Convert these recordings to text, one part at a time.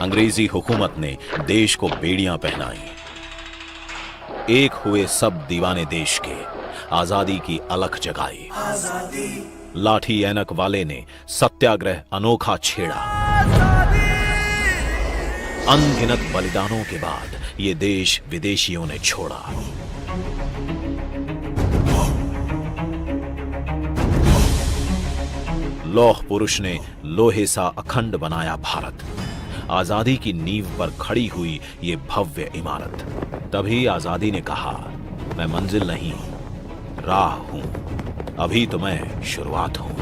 अंग्रेजी हुकूमत ने देश को बेड़ियां पहनाई। एक हुए सब दीवाने देश के, आजादी की अलख जगाई। लाठी ऐनक वाले ने सत्याग्रह अनोखा छेड़ा। अनगिनत बलिदानों के बाद ये देश विदेशियों ने छोड़ा। लौह पुरुष ने लोहे सा अखंड बनाया भारत। आजादी की नींव पर खड़ी हुई ये भव्य इमारत। तभी आजादी ने कहा, मैं मंजिल नहीं, राह हूं, अभी तो मैं शुरुआत हूं।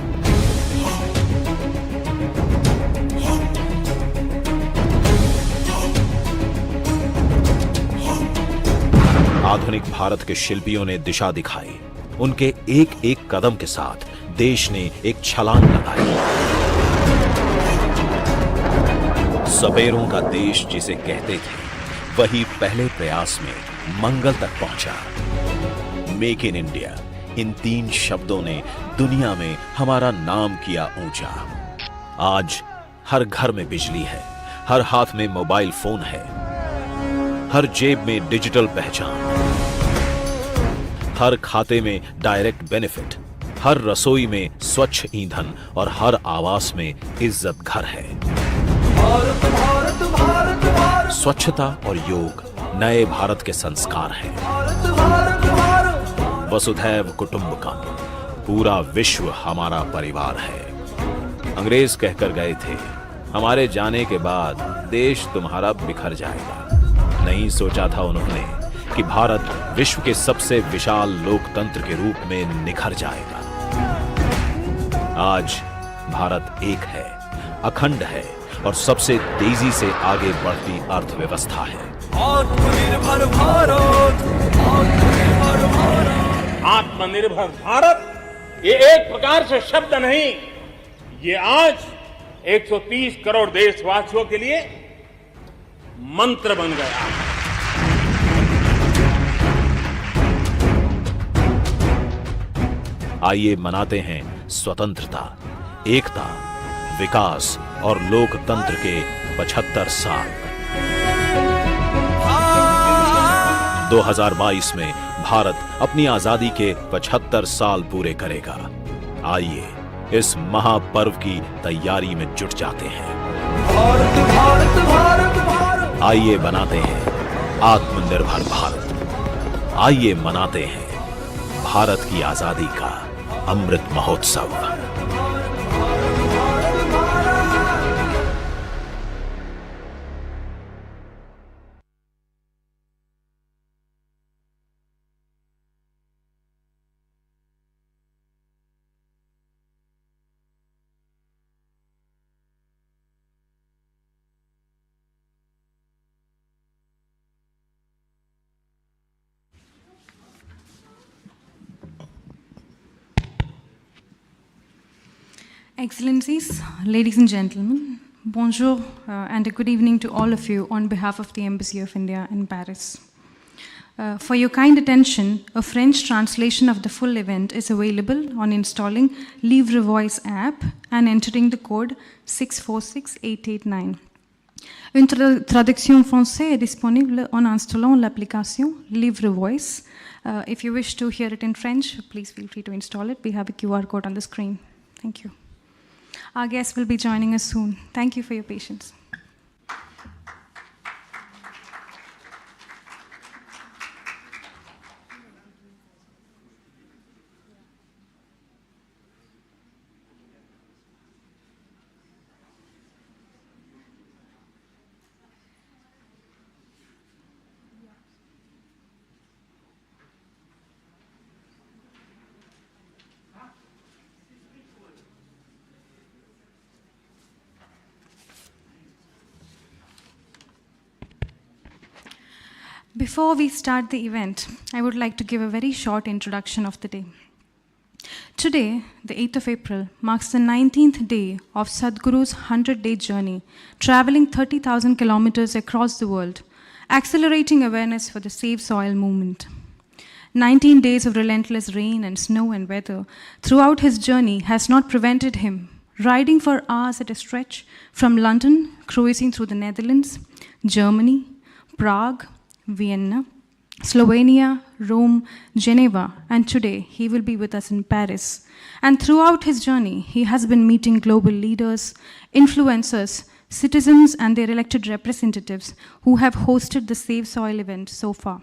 आधुनिक भारत के शिल्पियों ने दिशा दिखाई। उनके एक एक कदम के साथ देश ने एक छलांग लगाई। सबेरों का देश जिसे कहते थे, वही पहले प्रयास में मंगल तक पहुंचा। मेक इन इंडिया, इन 3 शब्दों ने दुनिया में हमारा नाम किया ऊंचा। आज हर घर में बिजली है, हर हाथ में मोबाइल फोन है, हर जेब में डिजिटल पहचान, हर खाते में डायरेक्ट बेनिफिट, हर रसोई में स्वच्छ ईंधन और हर आवास में इज्जत घर है। भारत, भारत, भारत, भारत। स्वच्छता और योग नए भारत के संस्कार हैं। भारत, भारत, भारत। वसुधैव कुटुंबकम, पूरा विश्व हमारा परिवार है। अंग्रेज कहकर गए थे, हमारे जाने के बाद देश तुम्हारा बिखर जाएगा। नहीं सोचा था उन्होंने कि भारत विश्व के सबसे विशाल लोकतंत्र के रूप में निखर जाएगा। आज भारत एक है, अखंड है और सबसे तेजी से आगे बढ़ती अर्थव्यवस्था है। आत्मनिर्भर भारत, आत्मनिर्भर भारत। आत्मनिर्भर भारत ये एक प्रकार से शब्द नहीं, ये आज 130 करोड़ देशवासियों के लिए मंत्र बन गया है। आइए मनाते हैं स्वतंत्रता, एकता, विकास और लोकतंत्र के 75 साल। 2022 में भारत अपनी आजादी के 75 साल पूरे करेगा। आइए इस महापर्व की तैयारी में जुट जाते हैं। भारत, भारत, भारत, भारत। आइए बनाते हैं आत्मनिर्भर भारत। आइए मनाते हैं भारत की आजादी का Amrit Mahotsav. Excellencies, ladies and gentlemen, bonjour and a good evening to all of you on behalf of the Embassy of India in Paris. For your kind attention, a French translation of the full event is available on installing Livre Voice app and entering the code 646889. Une traduction française est disponible en installant l'application Livre Voice. If you wish to hear it in French, please feel free to install it. We have a QR code on the screen. Thank you. Our guests will be joining us soon. Thank you for your patience. Before we start the event, I would like to give a very short introduction of the day. Today, the 8th of April, marks the 19th day of Sadhguru's 100-day journey, traveling 30,000 kilometers across the world, accelerating awareness for the Save Soil movement. 19 days of relentless rain and snow and weather throughout his journey has not prevented him riding for hours at a stretch from London, cruising through the Netherlands, Germany, Prague, Vienna, Slovenia, Rome, Geneva, and today he will be with us in Paris. And throughout his journey, he has been meeting global leaders, influencers, citizens, and their elected representatives who have hosted the Save Soil event so far.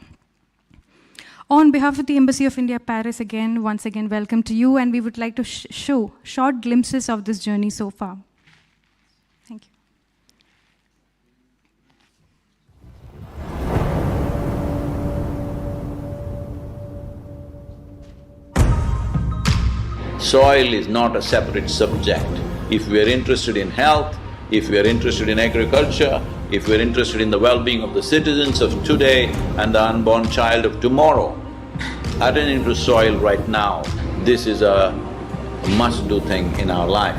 On behalf of the Embassy of India, Paris, once again, welcome to you, and we would like to show short glimpses of this journey so far. Thank you. Soil is not a separate subject. If we are interested in health, if we are interested in agriculture, if we are interested in the well-being of the citizens of today and the unborn child of tomorrow, attending to soil right now, this is a must-do thing in our life.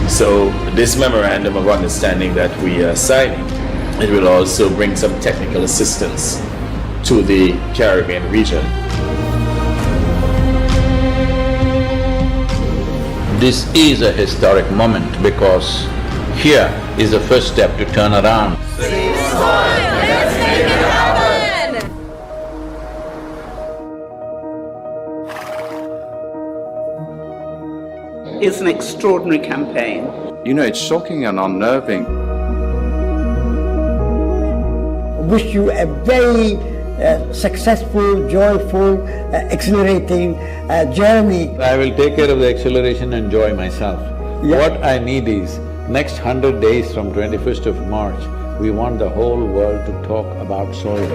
So this memorandum of understanding that we are signing, it will also bring some technical assistance to the Caribbean region. This is a historic moment because here is the first step to turn around. Save soil, let's make it happen! It's an extraordinary campaign. You know, it's shocking and unnerving. Wish you a very successful, joyful, exhilarating journey. I will take care of the exhilaration and joy myself. Yeah. What I need is, next 100 days from 21st of March, we want the whole world to talk about soil.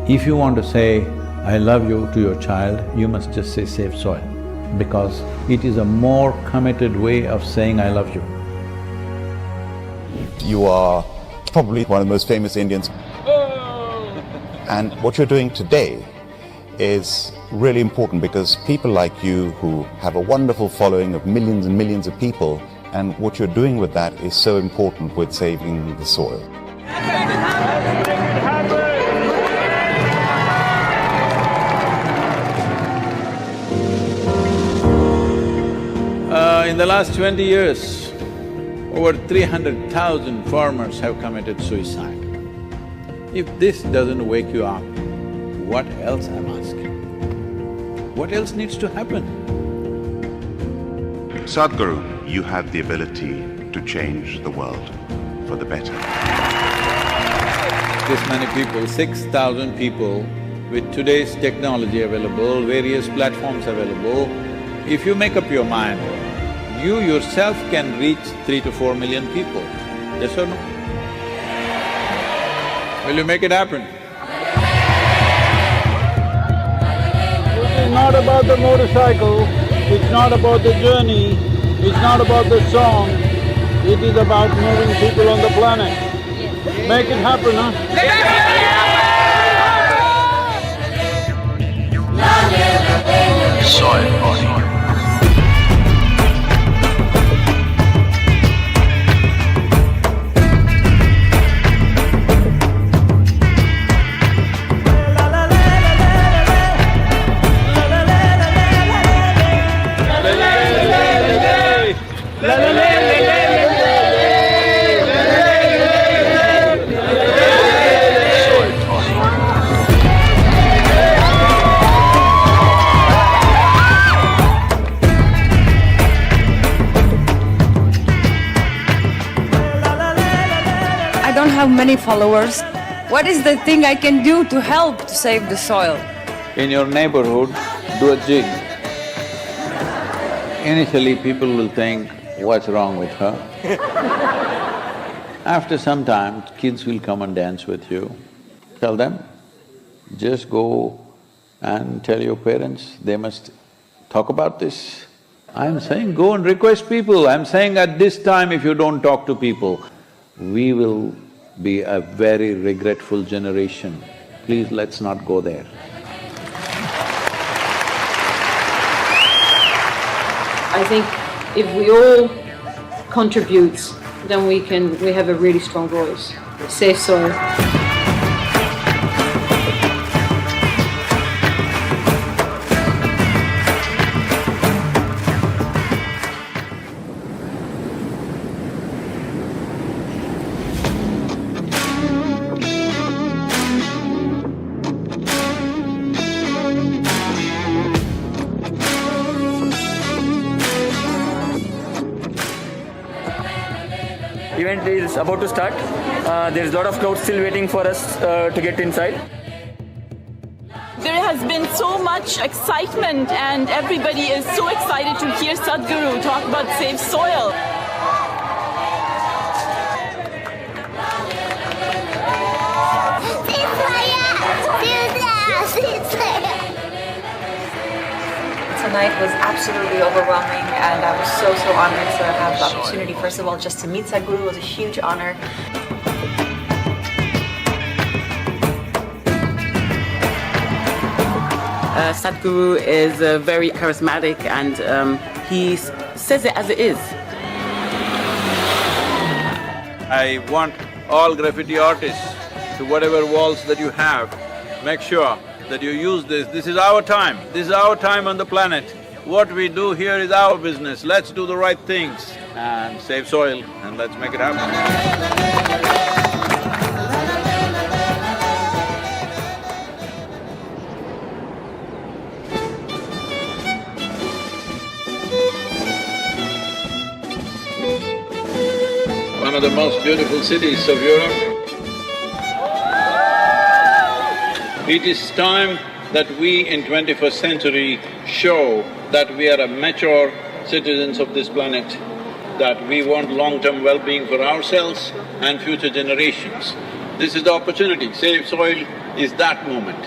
If you want to say, I love you to your child, you must just say save soil, because it is a more committed way of saying I love you. You are probably one of the most famous Indians. And what you're doing today is really important because people like you who have a wonderful following of millions and millions of people, and what you're doing with that is so important with saving the soil. In the last 20 years, over 300,000 farmers have committed suicide. If this doesn't wake you up, what else I'm asking? What else needs to happen? Sadhguru, you have the ability to change the world for the better. This many people, 6,000 people, with today's technology available, various platforms available, if you make up your mind, you yourself can reach 3 to 4 million people, yes or no? Will you make it happen? It's not about the motorcycle, it's not about the journey, it's not about the song, it is about moving people on the planet. Make it happen, huh? Soil. I don't have many followers. What is the thing I can do to help to save the soil? In your neighborhood, do a jig. Initially, people will think, what's wrong with her? After some time, kids will come and dance with you. Tell them, just go and tell your parents, they must talk about this. I'm saying go and request people. I'm saying at this time, if you don't talk to people, we will be a very regretful generation. Please, let's not go there. I think if we all contribute, then we have a really strong voice. Save soil. party is about to start. There's a lot of crowds still waiting for us to get inside. There has been so much excitement and everybody is so excited to hear Sadhguru talk about Save Soil. Tonight was absolutely overwhelming, and I was so honored to have the opportunity. First of all, just to meet Sadhguru was a huge honor. Sadhguru is very charismatic, and he says it as it is. I want all graffiti artists, to whatever walls that you have, make sure that you use this. This is our time. This is our time on the planet. What we do here is our business. Let's do the right things and save soil, and let's make it happen. One of the most beautiful cities of Europe. It is time that we in 21st century show that we are a mature citizens of this planet, that we want long-term well-being for ourselves and future generations. This is the opportunity. Save Soil is that moment.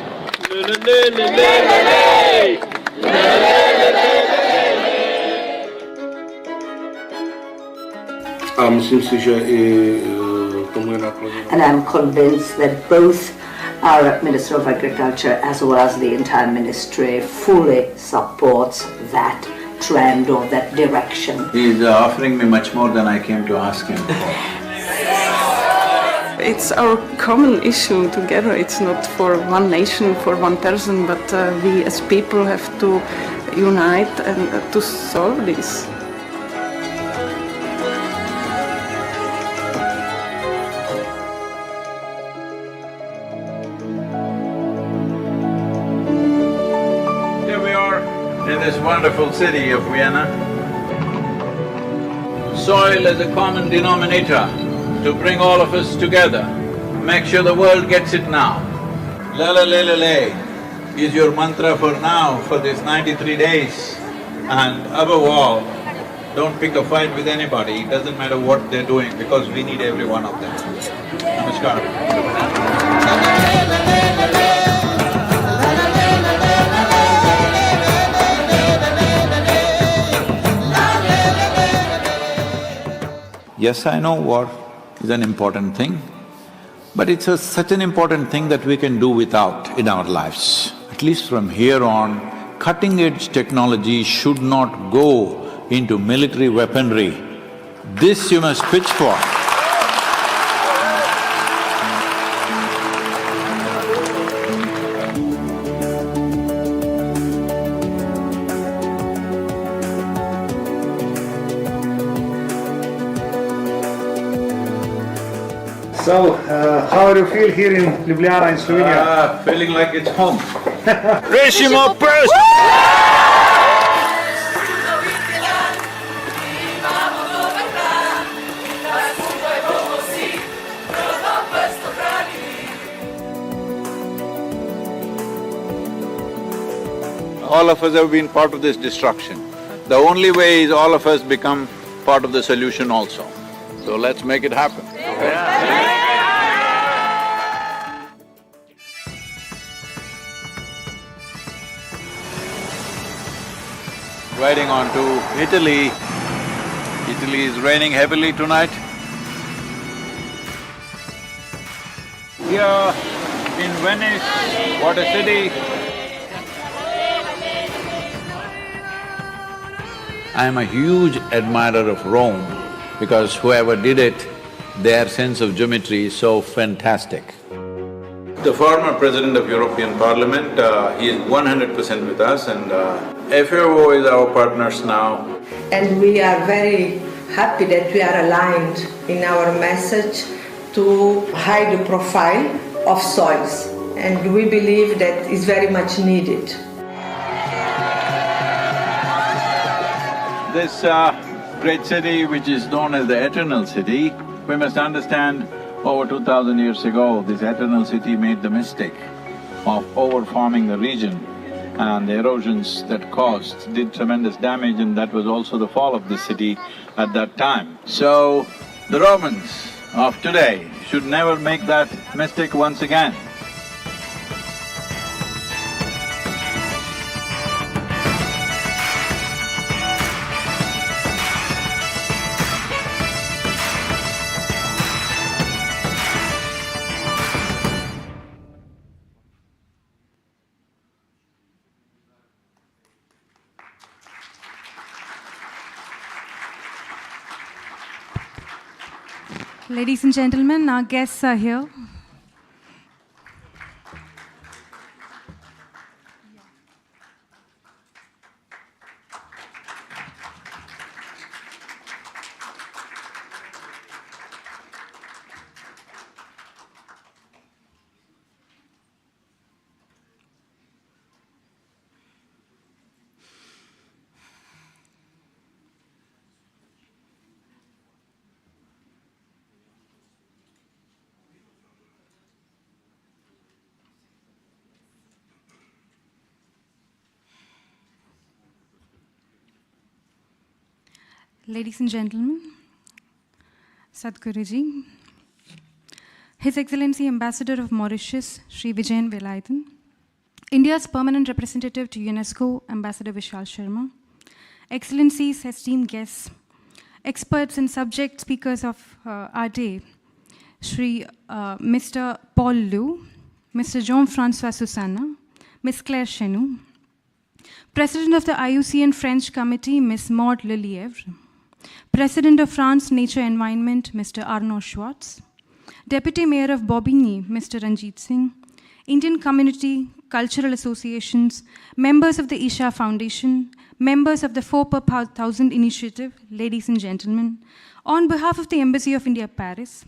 And I'm convinced that both our Minister of Agriculture as well as the entire ministry fully supports that trend or that direction. He is offering me much more than I came to ask him for. It's our common issue together. It's not for one nation, for one person, but we as people have to unite and to solve this. In this wonderful city of Vienna, soil is a common denominator to bring all of us together. Make sure the world gets it now. Lele lele le is your mantra for now, for these 93 days. And above all, don't pick a fight with anybody, it doesn't matter what they're doing, because we need every one of them. Namaskar. Yes, I know war is an important thing, but it's such an important thing that we can do without in our lives. At least from here on, cutting-edge technology should not go into military weaponry. This you must pitch for. So, how do you feel here in Ljubljana in Slovenia? Feeling like it's home. Rešimo prst! All of us have been part of this destruction. The only way is all of us become part of the solution also. So let's make it happen. Riding on to Italy. Italy is raining heavily tonight. Here in Venice, what a city. I am a huge admirer of Rome because whoever did it, their sense of geometry is so fantastic. The former president of European Parliament, he is 100% with us, and FAO is our partners now. And we are very happy that we are aligned in our message to high the profile of soils, and we believe that is very much needed. This great city, which is known as the Eternal City, We must understand, over 2000 years ago, this eternal city made the mistake of overfarming the region, and the erosions that caused did tremendous damage, and that was also the fall of the city at that time. So, the Romans of today should never make that mistake once again. Ladies and gentlemen, our guests are here. Ladies and gentlemen, Sadhguruji, His Excellency Ambassador of Mauritius, Sri Vijayan Velayathan, India's permanent representative to UNESCO, Ambassador Vishal Sharma, Excellencies, esteemed guests, experts and subject speakers of our day, Mr. Paul Liu, Mr. Jean-François Susanna, Ms. Claire Chenou, President of the IUCN French Committee, Ms. Maud Lelièvre, President of France Nature Environment, Mr. Arnaud Schwartz, Deputy Mayor of Bobigny, Mr. Ranjit Singh, Indian Community, Cultural Associations, members of the Isha Foundation, members of the 4 per 1000 initiative, ladies and gentlemen, on behalf of the Embassy of India, Paris,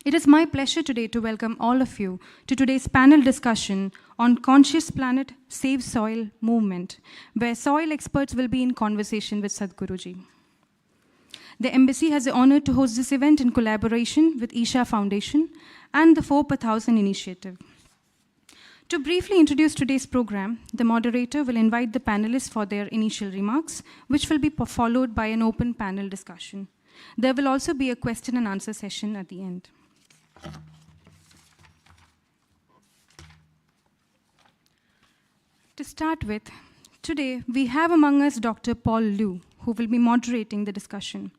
it is my pleasure today to welcome all of you to today's panel discussion on Conscious Planet, Save Soil movement, where soil experts will be in conversation with Sadhguruji. The Embassy has the honor to host this event in collaboration with Isha Foundation and the 4 per 1000 initiative. To briefly introduce today's program, the moderator will invite the panelists for their initial remarks, which will be followed by an open panel discussion. There will also be a question and answer session at the end. To start with, today we have among us Dr. Paul Liu, who will be moderating the discussion.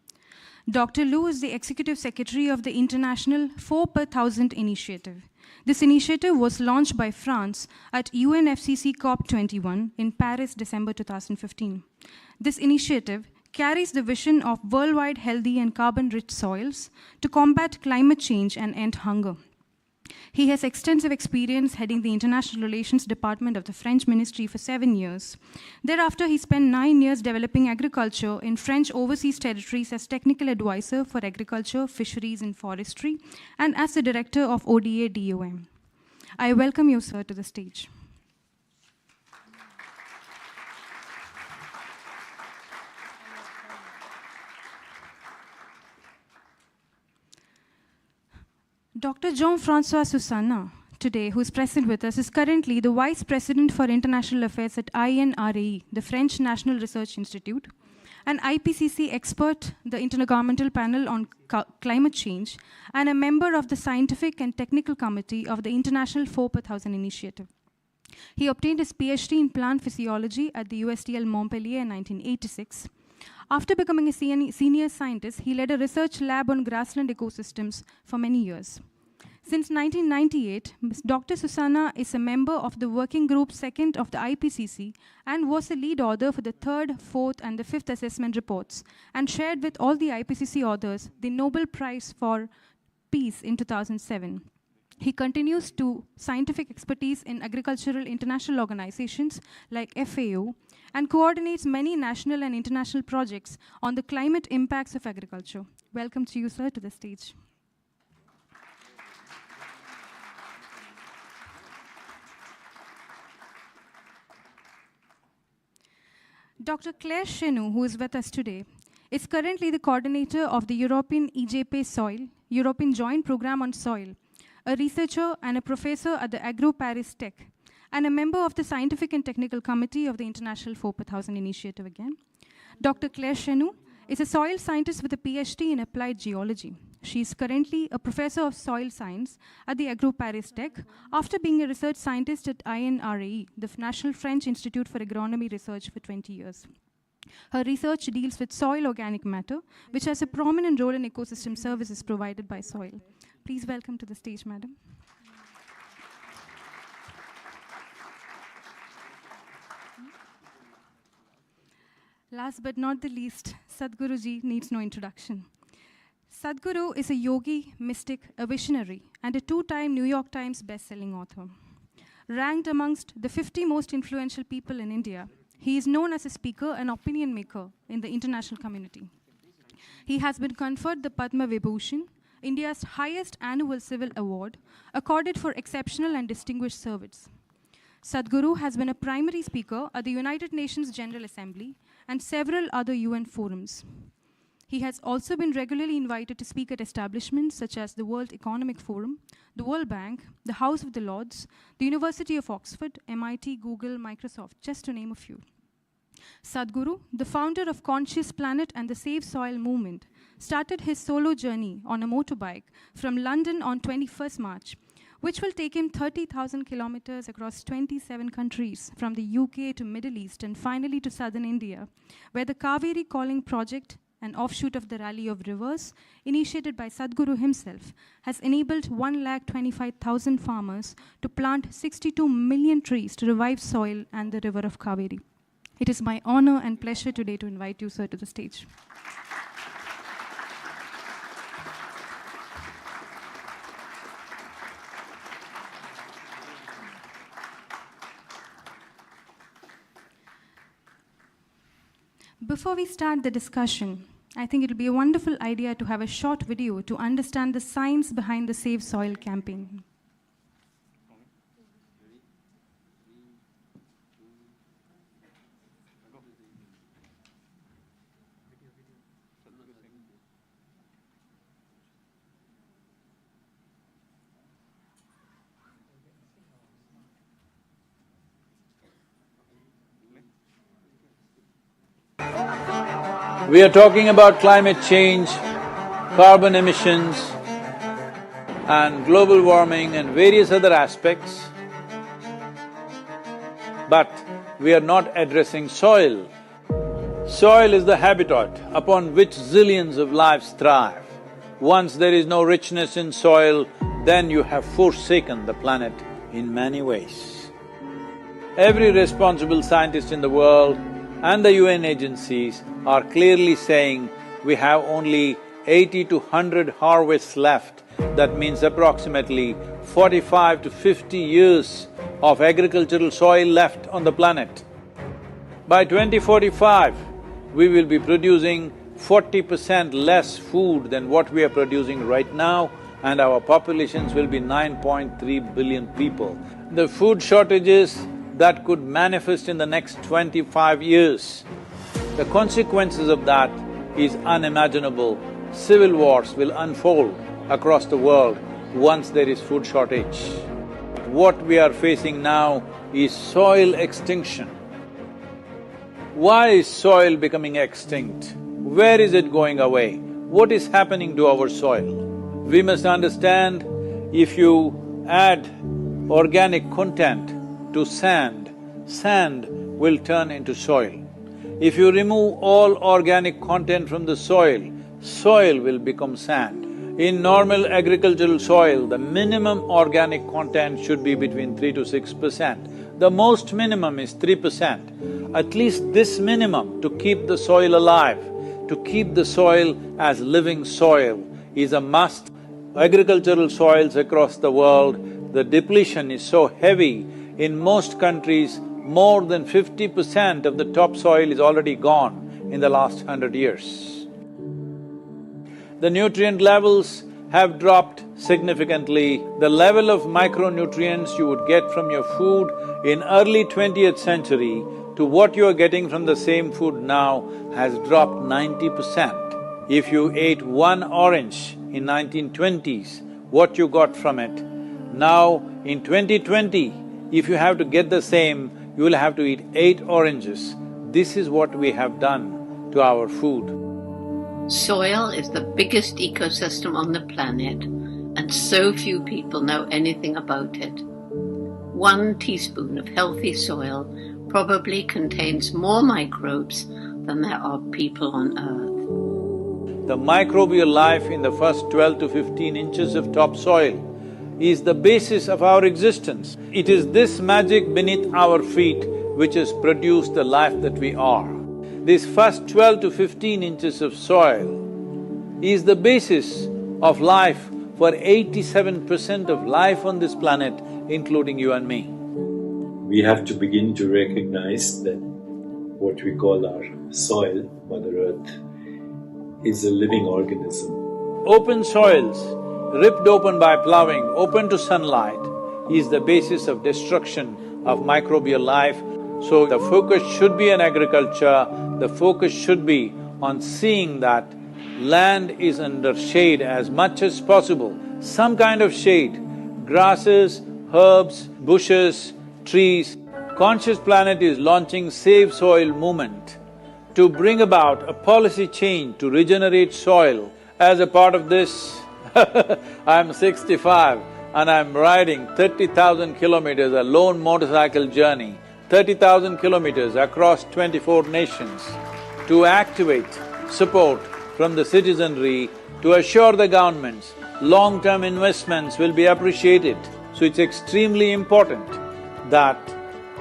Dr. Liu is the Executive Secretary of the International 4 per 1000 initiative. This initiative was launched by France at UNFCCC COP21 in Paris, December 2015. This initiative carries the vision of worldwide healthy and carbon-rich soils to combat climate change and end hunger. He has extensive experience heading the International Relations Department of the French Ministry for 7 years. Thereafter, he spent 9 years developing agriculture in French overseas territories as technical advisor for agriculture, fisheries, and forestry, and as the director of ODA DOM. I welcome you, sir, to the stage. Dr. Jean-François Susanna, today, who is present with us, is currently the Vice President for International Affairs at INRAE, the French National Research Institute, an IPCC expert, the Intergovernmental Panel on Climate Change, and a member of the Scientific and Technical Committee of the International 4 per 1000 Initiative. He obtained his PhD in plant physiology at the USTL Montpellier in 1986. After becoming a senior scientist, he led a research lab on grassland ecosystems for many years. Since 1998, Dr. Susanna is a member of the Working Group 2nd of the IPCC and was the lead author for the 3rd, 4th, and the 5th assessment reports, and shared with all the IPCC authors the Nobel Prize for Peace in 2007. He continues to scientific expertise in agricultural international organizations like FAO and coordinates many national and international projects on the climate impacts of agriculture. Welcome to you, sir, to the stage. Dr. Claire Chenou, who is with us today, is currently the coordinator of the European EJP Soil, European Joint Program on Soil, a researcher and a professor at the Agro-Paris Tech, and a member of the Scientific and Technical Committee of the International 4,000 Initiative again. Dr. Claire Chenou is a soil scientist with a PhD in applied geology. She is currently a professor of soil science at the Agro-Paris Tech after being a research scientist at INRAE, the National French Institute for Agronomy Research, for 20 years. Her research deals with soil organic matter, which has a prominent role in ecosystem services provided by soil. Please welcome to the stage, madam. Last but not the least, Sadhguru ji needs no introduction. Sadhguru is a yogi, mystic, a visionary, and a 2-time New York Times best-selling author. Ranked amongst the 50 most influential people in India, he is known as a speaker and opinion maker in the international community. He has been conferred the Padma Vibhushan, India's highest annual civil award, accorded for exceptional and distinguished service. Sadhguru has been a primary speaker at the United Nations General Assembly and several other UN forums. He has also been regularly invited to speak at establishments such as the World Economic Forum, the World Bank, the House of the Lords, the University of Oxford, MIT, Google, Microsoft, just to name a few. Sadhguru, the founder of Conscious Planet and the Save Soil movement, started his solo journey on a motorbike from London on 21st March, which will take him 30,000 kilometers across 27 countries, from the UK to Middle East and finally to southern India, where the Kaveri Calling Project, an offshoot of the Rally of Rivers, initiated by Sadhguru himself, has enabled 125,000 farmers to plant 62 million trees to revive soil and the river of Kaveri. It is my honor and pleasure today to invite you, sir, to the stage. Before we start the discussion, I think it will be a wonderful idea to have a short video to understand the science behind the Save Soil campaign. We are talking about climate change, carbon emissions, and global warming and various other aspects, but we are not addressing soil. Soil is the habitat upon which zillions of lives thrive. Once there is no richness in soil, then you have forsaken the planet in many ways. Every responsible scientist in the world and the UN agencies are clearly saying we have only 80 to 100 harvests left. That means approximately 45 to 50 years of agricultural soil left on the planet. By 2045, we will be producing 40% less food than what we are producing right now, and our populations will be 9.3 billion people. The food shortages that could manifest in the next 25 years, the consequences of that is unimaginable. Civil wars will unfold across the world once there is food shortage. What we are facing now is soil extinction. Why is soil becoming extinct? Where is it going away? What is happening to our soil? We must understand, if you add organic content to sand, sand will turn into soil. If you remove all organic content from the soil, soil will become sand. In normal agricultural soil, the minimum organic content should be between 3 to 6%. The most minimum is 3%. At least this minimum to keep the soil alive, to keep the soil as living soil is a must. Agricultural soils across the world, the depletion is so heavy. In most countries, more than 50% of the topsoil is already gone in the last 100 years. The nutrient levels have dropped significantly. The level of micronutrients you would get from your food in early 20th century to what you are getting from the same food now has dropped 90%. If you ate one orange in 1920s, what you got from it. Now, in 2020, if you have to get the same, you will have to eat 8 oranges. This is what we have done to our food. Soil is the biggest ecosystem on the planet, and so few people know anything about it. 1 teaspoon of healthy soil probably contains more microbes than there are people on Earth. The microbial life in the first 12 to 15 inches of topsoil is the basis of our existence. It is this magic beneath our feet which has produced the life that we are. This first 12 to 15 inches of soil is the basis of life for 87% of life on this planet, including you and me. We have to begin to recognize that what we call our soil, Mother Earth, is a living organism. Open soils, ripped open by ploughing, open to sunlight, is the basis of destruction of microbial life. So the focus should be on agriculture, the focus should be on seeing that land is under shade as much as possible, some kind of shade, grasses, herbs, bushes, trees. Conscious Planet is launching Save Soil movement to bring about a policy change to regenerate soil. As a part of this, I'm 65 and I'm riding 30,000 kilometers, a lone motorcycle journey, 30,000 kilometers across 24 nations to activate support from the citizenry to assure the governments long-term investments will be appreciated. So it's extremely important that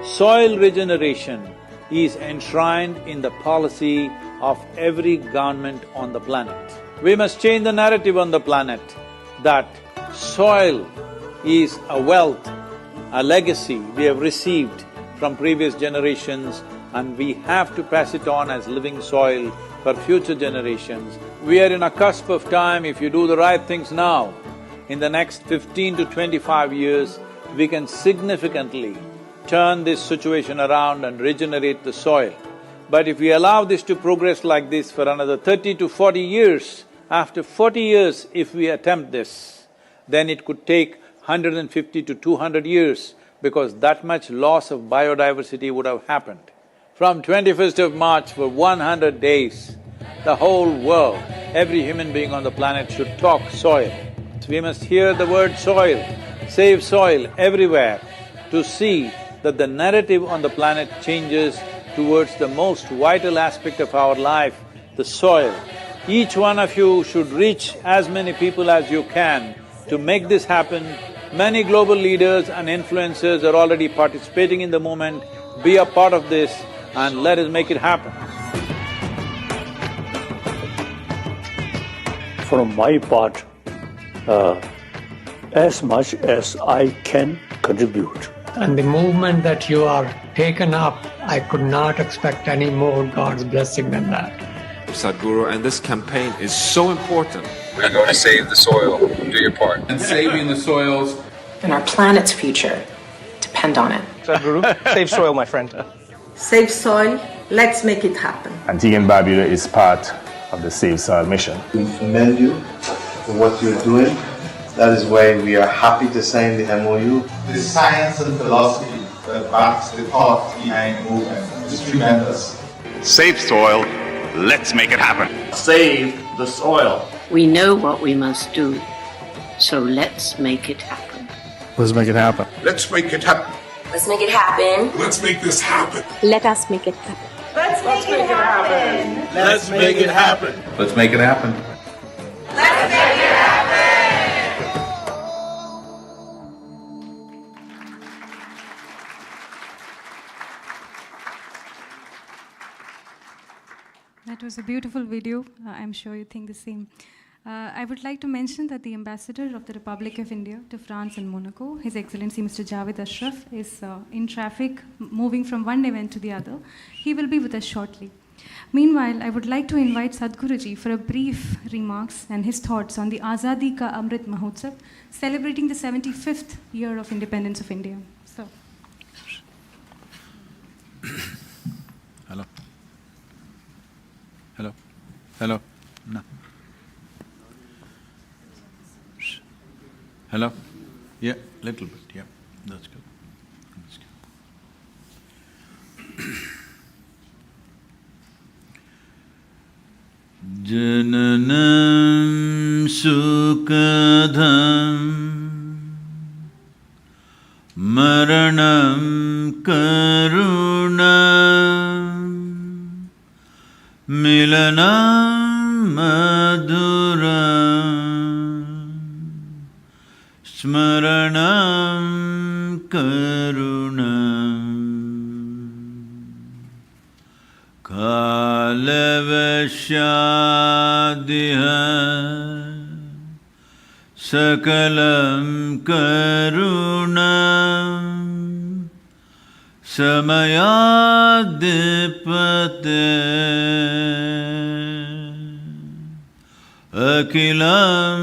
soil regeneration is enshrined in the policy of every government on the planet. We must change the narrative on the planet that soil is a wealth, a legacy we have received from previous generations, and we have to pass it on as living soil for future generations. We are in a cusp of time. If you do the right things now, in the next 15 to 25 years, we can significantly turn this situation around and regenerate the soil. But if we allow this to progress like this for another 30 to 40 years, after 40 years if we attempt this, then it could take 150 to 200 years because that much loss of biodiversity would have happened. From 21st of March for 100 days, the whole world, every human being on the planet should talk soil. We must hear the word soil, save soil everywhere to see that the narrative on the planet changes towards the most vital aspect of our life, the soil. Each one of you should reach as many people as you can to make this happen. Many global leaders and influencers are already participating in the movement. Be a part of this and let us make it happen. From my part, as much as I can contribute. And the movement that you are taken up, I could not expect any more God's blessing than that. Sadhguru, and this campaign is so important. We're going to save the soil. Do your part. And saving the soils. And our planet's future depend on it. Sadhguru, save soil, my friend. Save soil, let's make it happen. Antigua and Barbuda is part of the Save Soil mission. We commend you for what you're doing. That is why we are happy to sign the MOU. The science and philosophy that backs the thought behind the movement is tremendous. Save soil, let's make it happen. Save the soil. We know what we must do, so let's make it happen. Let's make it happen. Let's make it happen. Let's make it happen. Let's make this happen. Let us make it happen. Let's make it happen. Let's make it happen. Let's make it happen. Let's make it happen. That was a beautiful video. I'm sure you think the same. I would like to mention that the Ambassador of the Republic of India to France and Monaco, His Excellency Mr. Javed Ashraf, is in traffic, moving from one event to the other. He will be with us shortly. Meanwhile, I would like to invite Sadhguruji for a brief remarks and his thoughts on the Azadi Ka Amrit Mahotsav, celebrating the 75th year of independence of India. So. Hello. Hello. Hello. No. Hello? Yeah, little bit, yeah, that's good. That's good. Jananam sukadham maranam karunam milanam madhuram smaranam karunam kalavashadiha sakalam karunam samayadipate akilam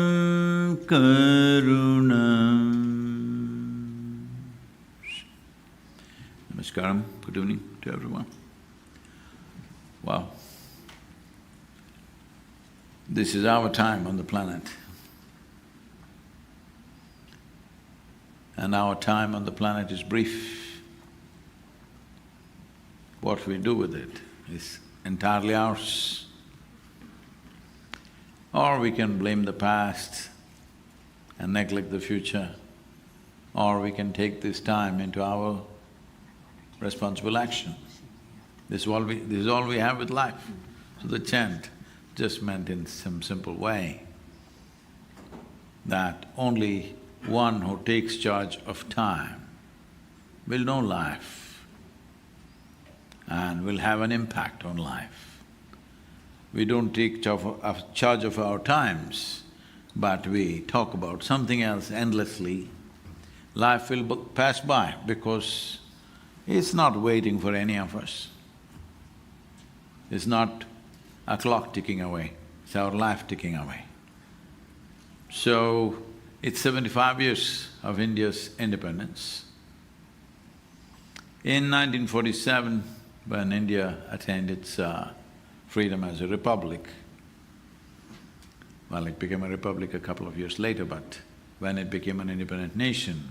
karunam. Namaskaram, good evening to everyone. Wow. This is our time on the planet. And our time on the planet is brief. What we do with it is entirely ours. Or we can blame the past and neglect the future, or we can take this time into our responsible action. This is all we have with life. So the chant just meant in some simple way that only one who takes charge of time will know life and will have an impact on life. We don't take charge of our times, but we talk about something else endlessly. Life will pass by because it's not waiting for any of us. It's not a clock ticking away, it's our life ticking away. So, it's 75 years of India's independence. In 1947, when India attained its freedom as a republic, well, it became a republic a couple of years later, but when it became an independent nation,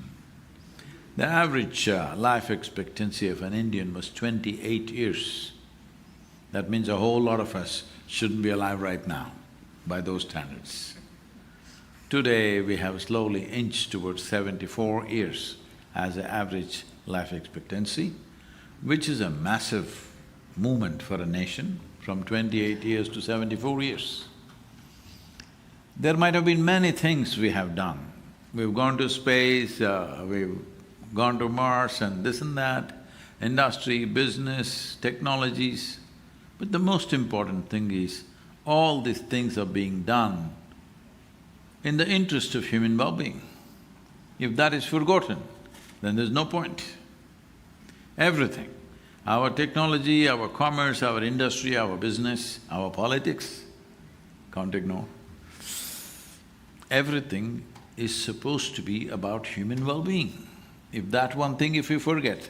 the average life expectancy of an Indian was 28 years. That means a whole lot of us shouldn't be alive right now by those standards. Today, we have slowly inched towards 74 years as the average life expectancy, which is a massive movement for a nation, from 28 years to 74 years. There might have been many things we have done. We've gone to space, we've gone to Mars and this and that, industry, business, technologies. But the most important thing is, all these things are being done in the interest of human well-being. If that is forgotten, then there's no point. Everything, our technology, our commerce, our industry, our business, our politics, can't ignore. Everything is supposed to be about human well-being. If that one thing if we forget,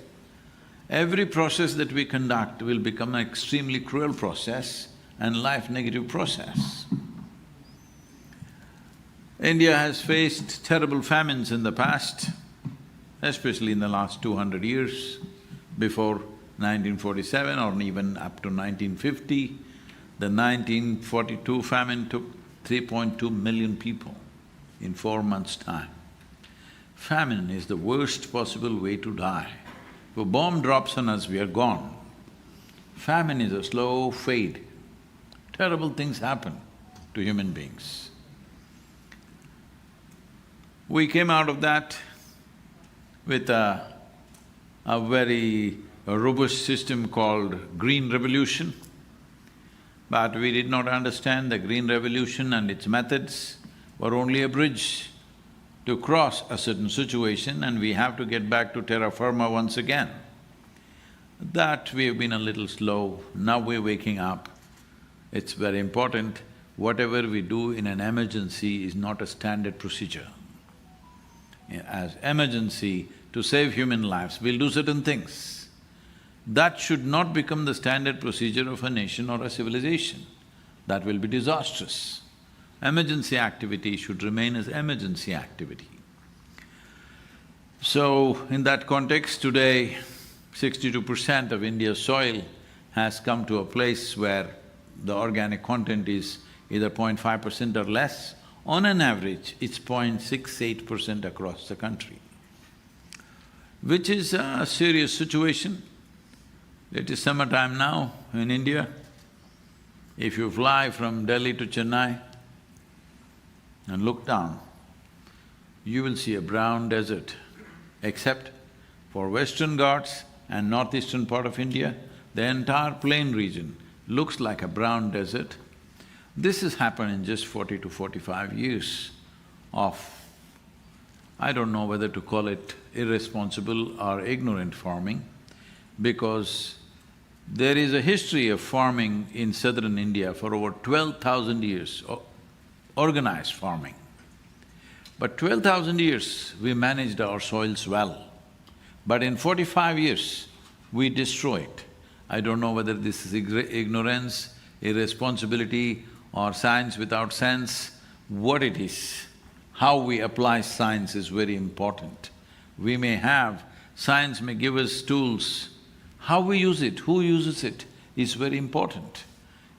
every process that we conduct will become an extremely cruel process and life-negative process. India has faced terrible famines in the past, especially in the last 200 years. Before 1947 or even up to 1950, the 1942 famine took 3.2 million people in 4 months' time. Famine is the worst possible way to die. If a bomb drops on us, we are gone. Famine is a slow fade. Terrible things happen to human beings. We came out of that with a very robust system called Green Revolution, but we did not understand the Green Revolution and its methods were only a bridge to cross a certain situation, and we have to get back to terra firma once again. That we have been a little slow, now we're waking up. It's very important, whatever we do in an emergency is not a standard procedure. As emergency, to save human lives, we'll do certain things. That should not become the standard procedure of a nation or a civilization. That will be disastrous. Emergency activity should remain as emergency activity. So, in that context, today 62% of India's soil has come to a place where the organic content is either 0.5% or less. On an average, it's 0.68% across the country, which is a serious situation. It is summertime now in India. If you fly from Delhi to Chennai and look down, you will see a brown desert, except for Western Ghats and northeastern part of India, the entire plain region looks like a brown desert. This has happened in just 40 to 45 years of, I don't know whether to call it irresponsible or ignorant farming, because there is a history of farming in southern India for over 12,000 years, organized farming. But 12,000 years we managed our soils well, but in 45 years we destroy it. I don't know whether this is ignorance, irresponsibility or science without sense, what it is. How we apply science is very important. We may have… science may give us tools. How we use it, who uses it is very important.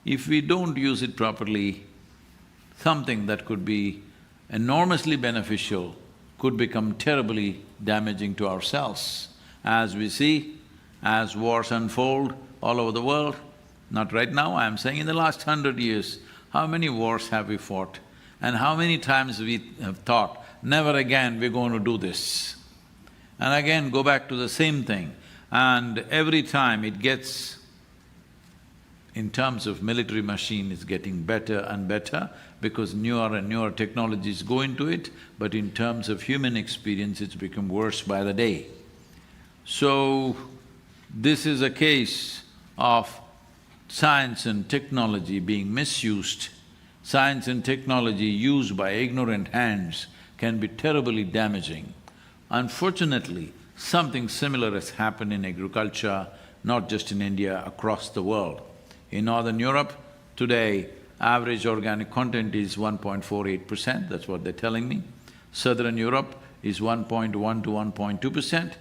If we don't use it properly, something that could be enormously beneficial could become terribly damaging to ourselves. As we see, as wars unfold all over the world, not right now, I'm saying in the last 100 years, how many wars have we fought? And how many times we have thought, never again we're going to do this. And again go back to the same thing. And every time it gets, in terms of military machine, it's getting better and better because newer and newer technologies go into it, but in terms of human experience, it's become worse by the day. So, this is a case of science and technology being misused. Science and technology used by ignorant hands can be terribly damaging. Unfortunately, something similar has happened in agriculture, not just in India, across the world. In Northern Europe, today, average organic content is 1.48%, that's what they're telling me. Southern Europe is 1.1 to 1.2%.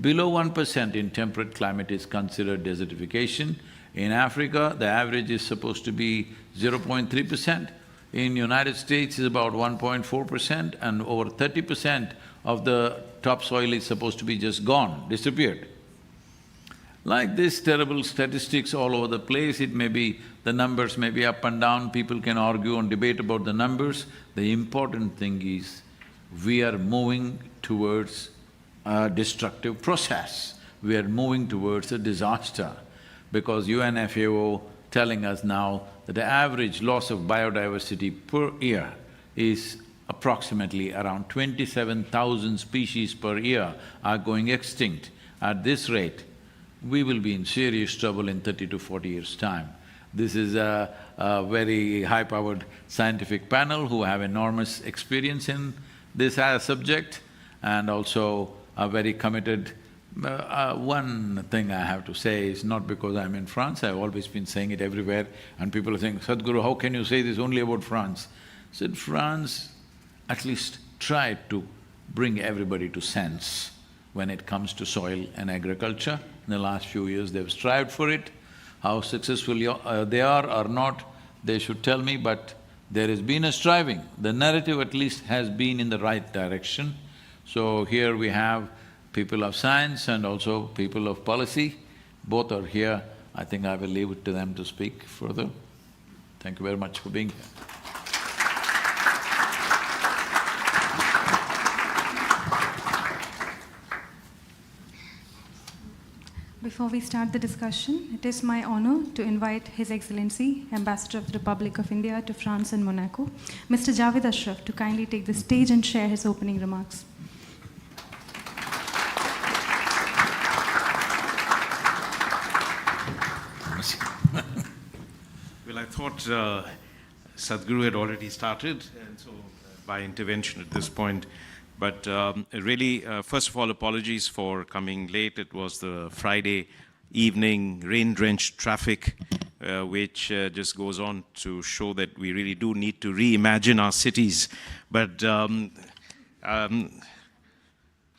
Below 1% in temperate climate is considered desertification. In Africa, the average is supposed to be 0.3%. In United States is about 1.4%, and over 30% of the topsoil is supposed to be just gone, disappeared. Like this terrible statistics all over the place, it may be… the numbers may be up and down, people can argue and debate about the numbers. The important thing is, we are moving towards a destructive process. We are moving towards a disaster, because UNFAO telling us now that the average loss of biodiversity per year is approximately around 27,000 species per year are going extinct. At this rate, we will be in serious trouble in 30 to 40 years' time. This is a very high-powered scientific panel who have enormous experience in this subject and also are very committed. One thing I have to say is not because I'm in France, I've always been saying it everywhere, and people are saying, Sadhguru, how can you say this only about France? I said, France at least tried to bring everybody to sense when it comes to soil and agriculture. In the last few years, they've strived for it. How successful they are or not, they should tell me, but there has been a striving. The narrative at least has been in the right direction. So here we have people of science and also people of policy. Both are here. I think I will leave it to them to speak further. Thank you very much for being here. Before we start the discussion, it is my honor to invite His Excellency, Ambassador of the Republic of India to France and Monaco, Mr. Javed Ashraf, to kindly take the stage and share his opening remarks. Well, I thought Sadhguru had already started, and so by intervention at this point. But really, first of all, apologies for coming late. It was the Friday evening, rain-drenched traffic, which just goes on to show that we really do need to reimagine our cities. But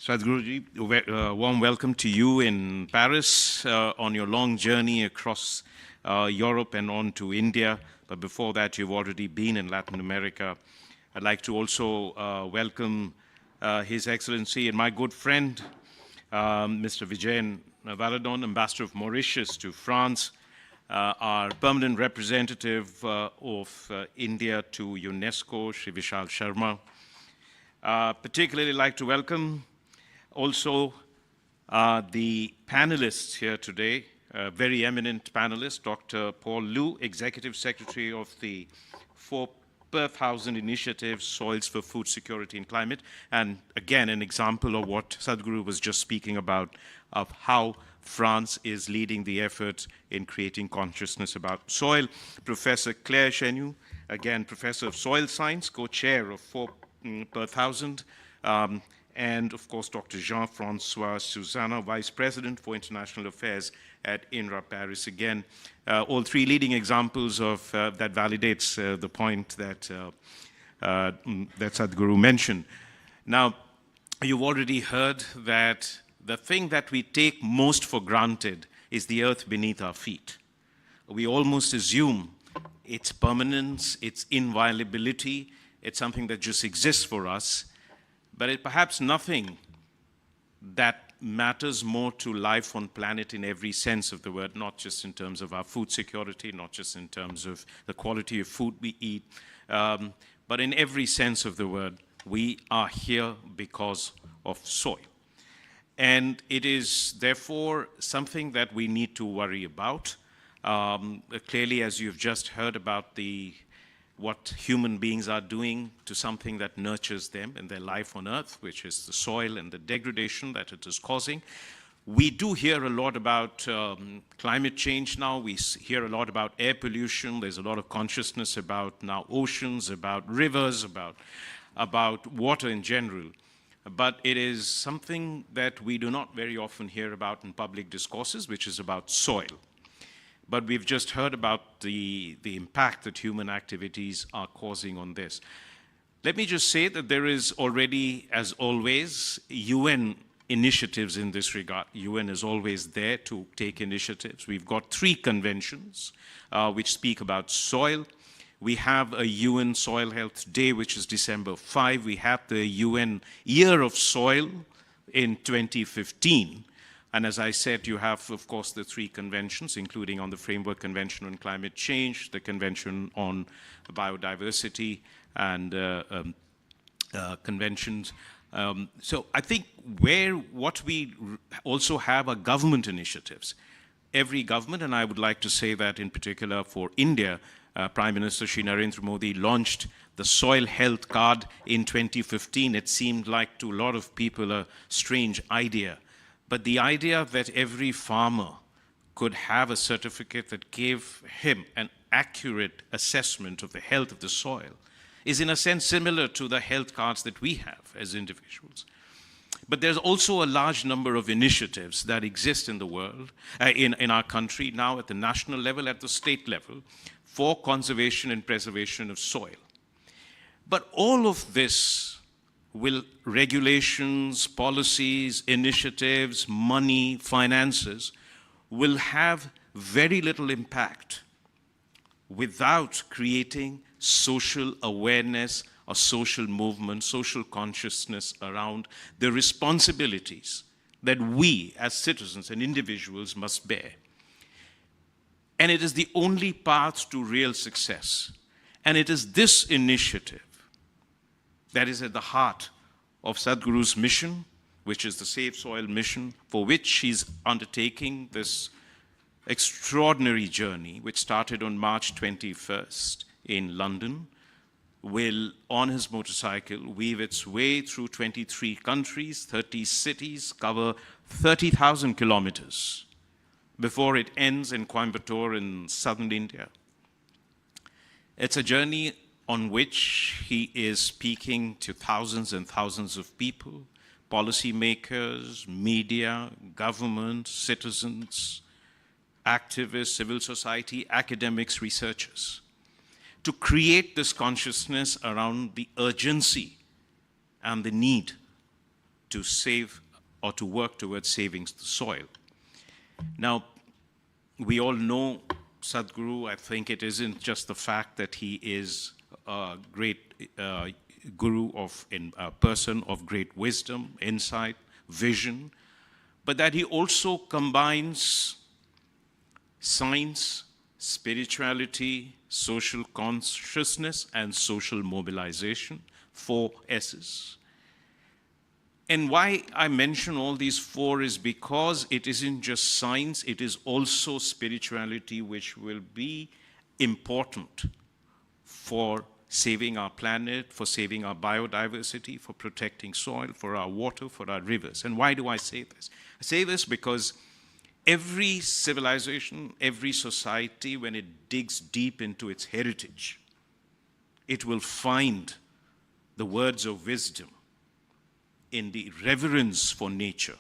Sadhguruji, warm welcome to you in Paris on your long journey across Europe and on to India. But before that, you've already been in Latin America. I'd like to also welcome His Excellency and my good friend, Mr. Vijayan Valadon, Ambassador of Mauritius to France, our permanent representative of India to UNESCO, Shri Vishal Sharma. Particularly like to welcome also the panelists here today, a very eminent panelist, Dr. Paul Liu, Executive Secretary of the Perth Housing Initiative, Soils for Food Security and Climate, and again, an example of what Sadhguru was just speaking about, of how France is leading the effort in creating consciousness about soil. Professor Claire Chenu, again, Professor of Soil Science, co-chair of Perth Housing, and of course, Dr. Jean-Francois Susanna, Vice President for International Affairs at INRA Paris. Again, all three leading examples of that validates the point that that Sadhguru mentioned. Now, you've already heard that the thing that we take most for granted is the earth beneath our feet. We almost assume its permanence, its inviolability, it's something that just exists for us, but it perhaps nothing that matters more to life on planet in every sense of the word, not just in terms of our food security, not just in terms of the quality of food we eat, but in every sense of the word, we are here because of soil. And it is therefore something that we need to worry about. Clearly, as you've just heard about what human beings are doing to something that nurtures them in their life on earth, which is the soil and the degradation that it is causing. We do hear a lot about climate change now. We hear a lot about air pollution. There's a lot of consciousness about now oceans, about rivers, about water in general. But it is something that we do not very often hear about in public discourses, which is about soil. But we've just heard about the impact that human activities are causing on this. Let me just say that there is already, as always, UN initiatives in this regard. UN is always there to take initiatives. We've got 3 conventions which speak about soil. We have a UN Soil Health Day, which is December 5. We have the UN Year of Soil in 2015. And as I said, you have, of course, the 3 conventions, including on the Framework Convention on Climate Change, the Convention on Biodiversity, and conventions. So I think what we also have are government initiatives. Every government, and I would like to say that in particular for India, Prime Minister Shri Narendra Modi launched the Soil Health Card in 2015. It seemed like to a lot of people a strange idea. But the idea that every farmer could have a certificate that gave him an accurate assessment of the health of the soil is in a sense similar to the health cards that we have as individuals. But there's also a large number of initiatives that exist in the world, in our country now at the national level, at the state level, for conservation and preservation of soil. But all of this regulations, policies, initiatives, money, finances, will have very little impact without creating social awareness or social movement, social consciousness around the responsibilities that we as citizens and individuals must bear. And it is the only path to real success. And it is this initiative that is at the heart of Sadhguru's mission, which is the Save Soil mission, for which he's undertaking this extraordinary journey, which started on March 21st in London, will, on his motorcycle, weave its way through 23 countries, 30 cities, cover 30,000 kilometers before it ends in Coimbatore in southern India. It's a journey on which he is speaking to thousands and thousands of people, policymakers, media, government, citizens, activists, civil society, academics, researchers, to create this consciousness around the urgency and the need to save or to work towards saving the soil. Now, we all know Sadhguru. I think it isn't just the fact that he is a great guru a person of great wisdom, insight, vision, but that he also combines science, spirituality, social consciousness, and social mobilization, 4 S's. And why I mention all these 4 is because it isn't just science, it is also spirituality, which will be important for saving our planet, for saving our biodiversity, for protecting soil, for our water, for our rivers. And why do I say this? I say this because every civilization, every society, when it digs deep into its heritage, it will find the words of wisdom in the reverence for nature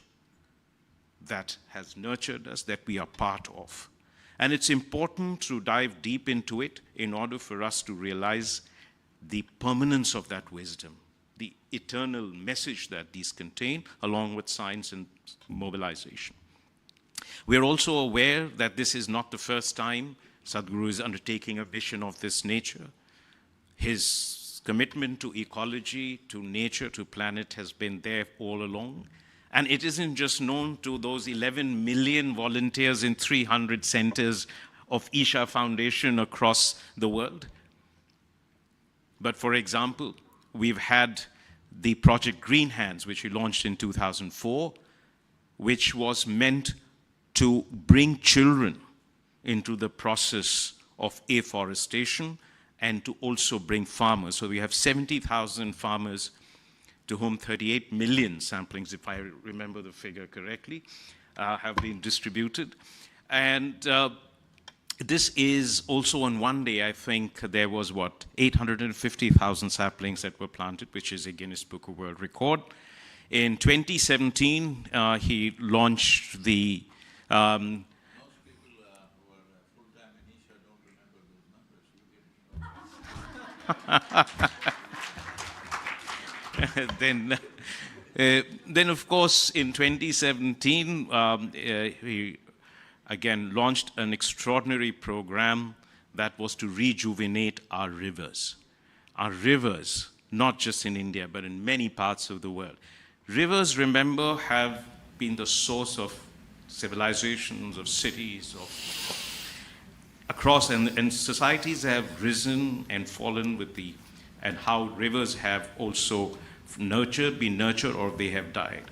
that has nurtured us, that we are part of. And it's important to dive deep into it in order for us to realize the permanence of that wisdom, the eternal message that these contain, along with science and mobilization. We are also aware that this is not the first time Sadhguru is undertaking a mission of this nature. His commitment to ecology, to nature, to planet has been there all along. And it isn't just known to those 11 million volunteers in 300 centers of Isha Foundation across the world. But for example, we've had the Project Green Hands, which we launched in 2004, which was meant to bring children into the process of afforestation and to also bring farmers. So we have 70,000 farmers to whom 38 million samplings, if I remember the figure correctly, have been distributed. And this is also on one day, I think there was 850,000 saplings that were planted, which is a Guinness Book of World Record. In 2017, he launched the then of course, in 2017, he again launched an extraordinary program that was to rejuvenate our rivers. Our rivers, not just in India, but in many parts of the world. Rivers, remember, have been the source of civilizations, of cities, across, and societies have risen and fallen with and how rivers have also been nurtured, or they have died.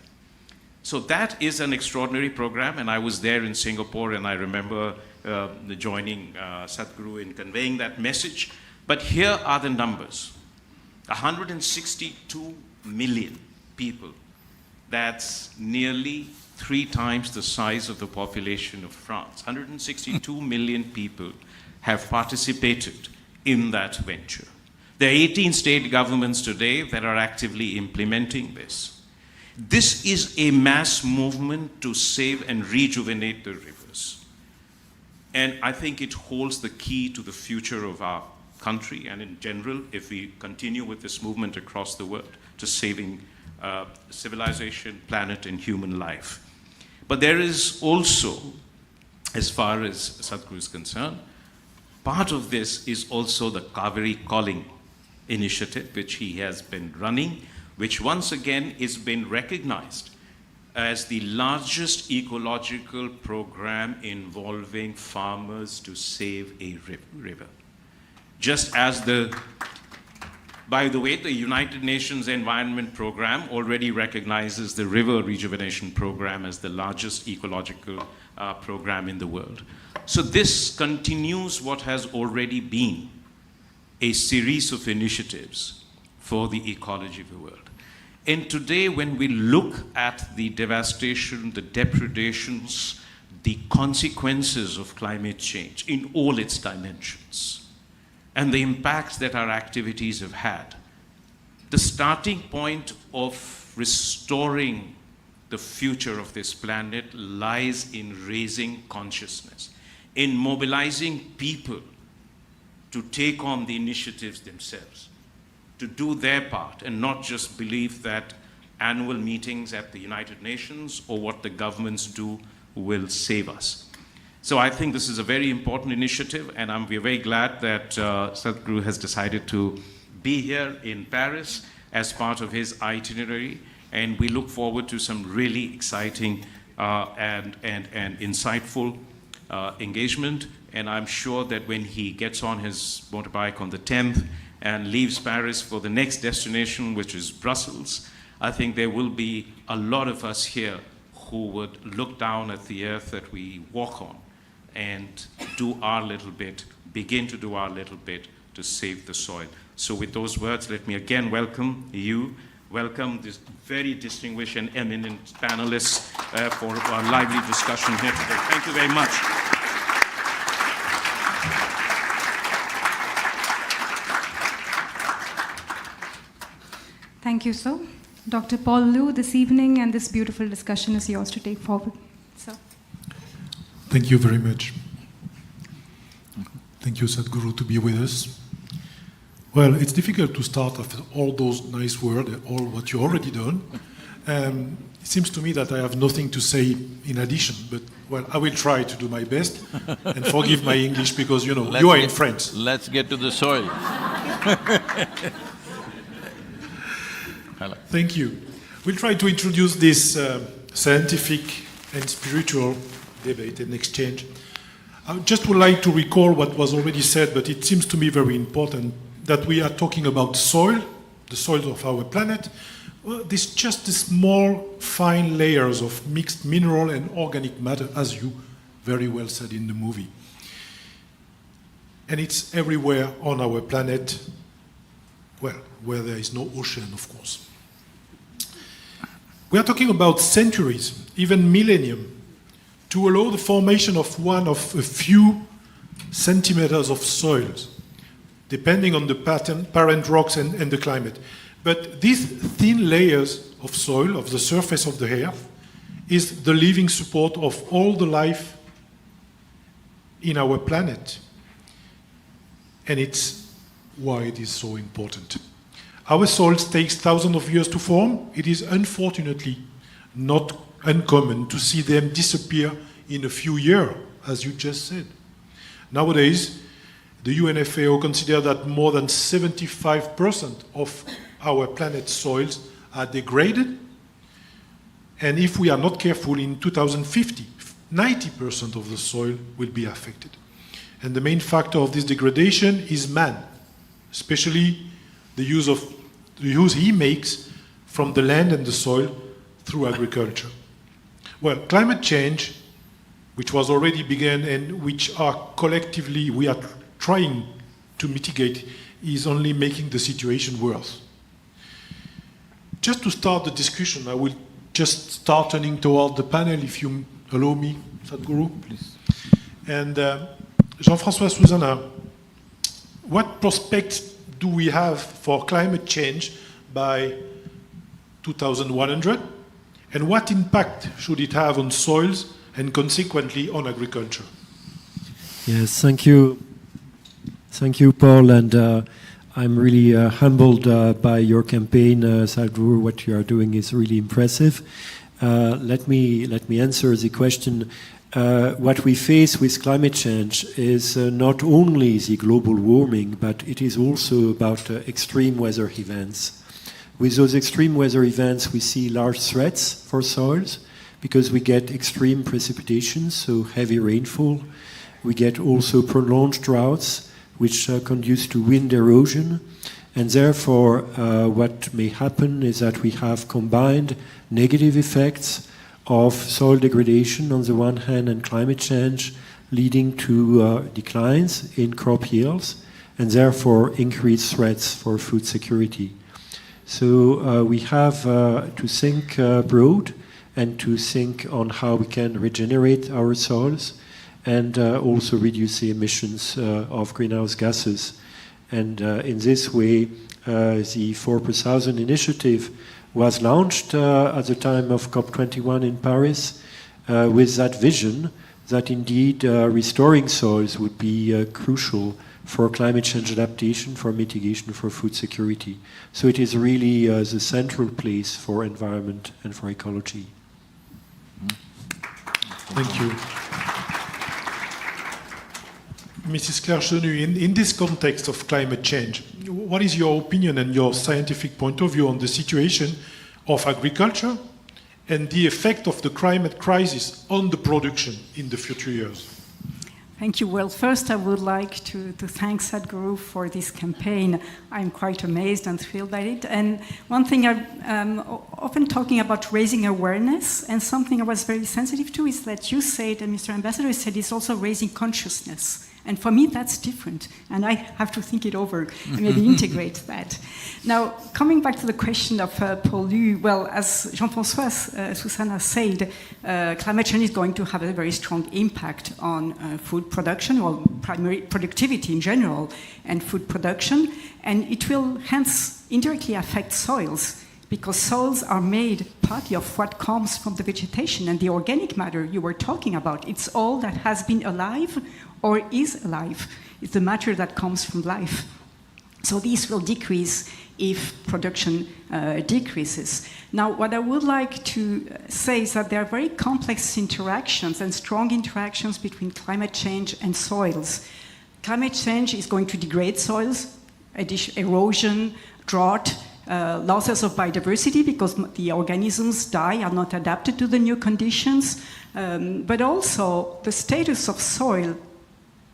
So that is an extraordinary program, and I was there in Singapore, and I remember joining Sadhguru in conveying that message. But here are the numbers. 162 million people. That's nearly 3 times the size of the population of France. 162 million people have participated in that venture. There are 18 state governments today that are actively implementing this. This is a mass movement to save and rejuvenate the rivers. And I think it holds the key to the future of our country, and in general, if we continue with this movement across the world, to saving civilization, planet, and human life. But there is also, as far as Sadhguru is concerned, part of this is also the Kaveri Calling initiative, which he has been running, which once again is been recognized as the largest ecological program involving farmers to save a river. Just as by the way, the United Nations Environment Program already recognizes the River Rejuvenation Program as the largest ecological program in the world. So this continues what has already been a series of initiatives for the ecology of the world. And today, when we look at the devastation, the depredations, the consequences of climate change in all its dimensions, and the impacts that our activities have had, the starting point of restoring the future of this planet lies in raising consciousness, in mobilizing people to take on the initiatives themselves, to do their part and not just believe that annual meetings at the United Nations or what the governments do will save us. So I think this is a very important initiative, and we're very glad that Sadhguru has decided to be here in Paris as part of his itinerary, and we look forward to some really exciting and insightful engagement. And I'm sure that when he gets on his motorbike on the 10th and leaves Paris for the next destination, which is Brussels, I think there will be a lot of us here who would look down at the earth that we walk on and do our little bit, begin to do our little bit to save the soil. So with those words, let me again welcome you, welcome this very distinguished and eminent panelists for our lively discussion here today. Thank you very much. Thank you, sir. Dr. Paul Liu, this evening and this beautiful discussion is yours to take forward. Sir. Thank you very much. Thank you, Sadhguru, to be with us. Well, it's difficult to start after all those nice words, all what you already done. It seems to me that I have nothing to say in addition, but well, I will try to do my best and forgive my English because, you know, you are in France. Let's get to the soil. Thank you. We'll try to introduce this scientific and spiritual debate and exchange. I just would like to recall what was already said, but it seems to me very important that we are talking about soil, the soil of our planet. Well, this just the small, fine layers of mixed mineral and organic matter, as you very well said in the movie. And it's everywhere on our planet, well, where there is no ocean, of course. We are talking about centuries, even millennium, to allow the formation of one of a few centimeters of soils, depending on the parent rocks and the climate. But these thin layers of soil, of the surface of the earth, is the living support of all the life in our planet. And it's why it is so important. Our soils takes thousands of years to form. It is unfortunately not uncommon to see them disappear in a few years, as you just said. Nowadays, the UNFAO considers that more than 75% of our planet's soils are degraded. And if we are not careful, in 2050, 90% of the soil will be affected. And the main factor of this degradation is man, especially the use he makes from the land and the soil through agriculture. Well, climate change, which was already begun and which are collectively we are trying to mitigate, is only making the situation worse. Just to start the discussion, I will just start turning toward the panel, if you allow me, Sadhguru. Please. And Jean-François Susanna, what prospects do we have for climate change by 2100? And what impact should it have on soils and consequently on agriculture? Yes, thank you. Thank you, Paul. And I'm really humbled by your campaign, Sadhguru. What you are doing is really impressive. Let me answer the question. What we face with climate change is not only the global warming, but it is also about extreme weather events. With those extreme weather events, we see large threats for soils because we get extreme precipitation, so heavy rainfall. We get also prolonged droughts, which conduce to wind erosion. And therefore, what may happen is that we have combined negative effects of soil degradation on the one hand and climate change leading to declines in crop yields and therefore increased threats for food security. So we have to think broad and to think on how we can regenerate our soils and also reduce the emissions of greenhouse gases. And in this way, the 4 per thousand initiative was launched at the time of COP21 in Paris with that vision that indeed restoring soils would be crucial for climate change adaptation, for mitigation, for food security. So it is really the central place for environment and for ecology. Thank you. Mrs. Claire Chenu, in this context of climate change, what is your opinion and your scientific point of view on the situation of agriculture and the effect of the climate crisis on the production in the future years? Thank you. Well, first I would like to thank Sadhguru for this campaign. I'm quite amazed and thrilled by it. And one thing I'm often talking about raising awareness, and something I was very sensitive to is that you said, and Mr. Ambassador said, it's also raising consciousness. And for me, that's different. And I have to think it over and maybe integrate that. Now, coming back to the question of Paul Liu, well, as Jean-François Susanna said, climate change is going to have a very strong impact on food production, or primary productivity in general, and food production. And it will hence indirectly affect soils, because soils are made partly of what comes from the vegetation and the organic matter you were talking about. It's all that has been alive or is alive. It's the matter that comes from life. So these will decrease if production decreases. Now, what I would like to say is that there are very complex interactions and strong interactions between climate change and soils. Climate change is going to degrade soils, erosion, drought, losses of biodiversity because the organisms die, are not adapted to the new conditions, but also the status of soil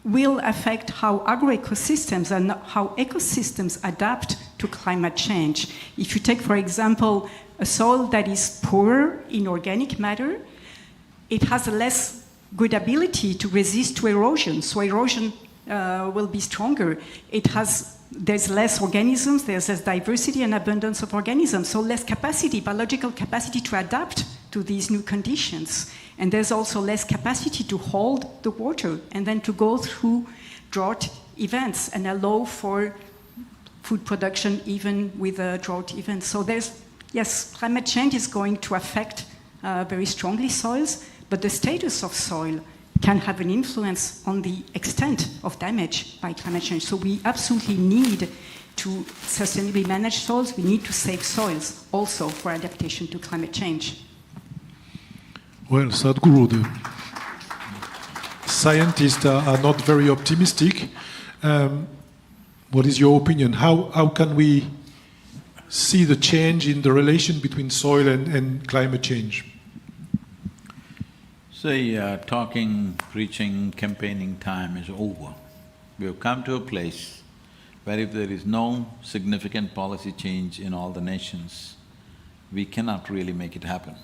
will affect how agroecosystems and how ecosystems adapt to climate change. If you take, for example, a soil that is poorer in organic matter, it has a less good ability to resist to erosion, so erosion will be stronger. There's less organisms, there's less diversity and abundance of organisms, so less capacity, biological capacity to adapt to these new conditions. And there's also less capacity to hold the water and then to go through drought events and allow for food production even with a drought event. So yes, climate change is going to affect very strongly soils, but the status of soil can have an influence on the extent of damage by climate change. So we absolutely need to sustainably manage soils. We need to save soils also for adaptation to climate change. Well, Sadhguru, the scientists are not very optimistic. What is your opinion? How can we see the change in the relation between soil and climate change? Say, talking, preaching, campaigning time is over. We have come to a place where if there is no significant policy change in all the nations, we cannot really make it happen.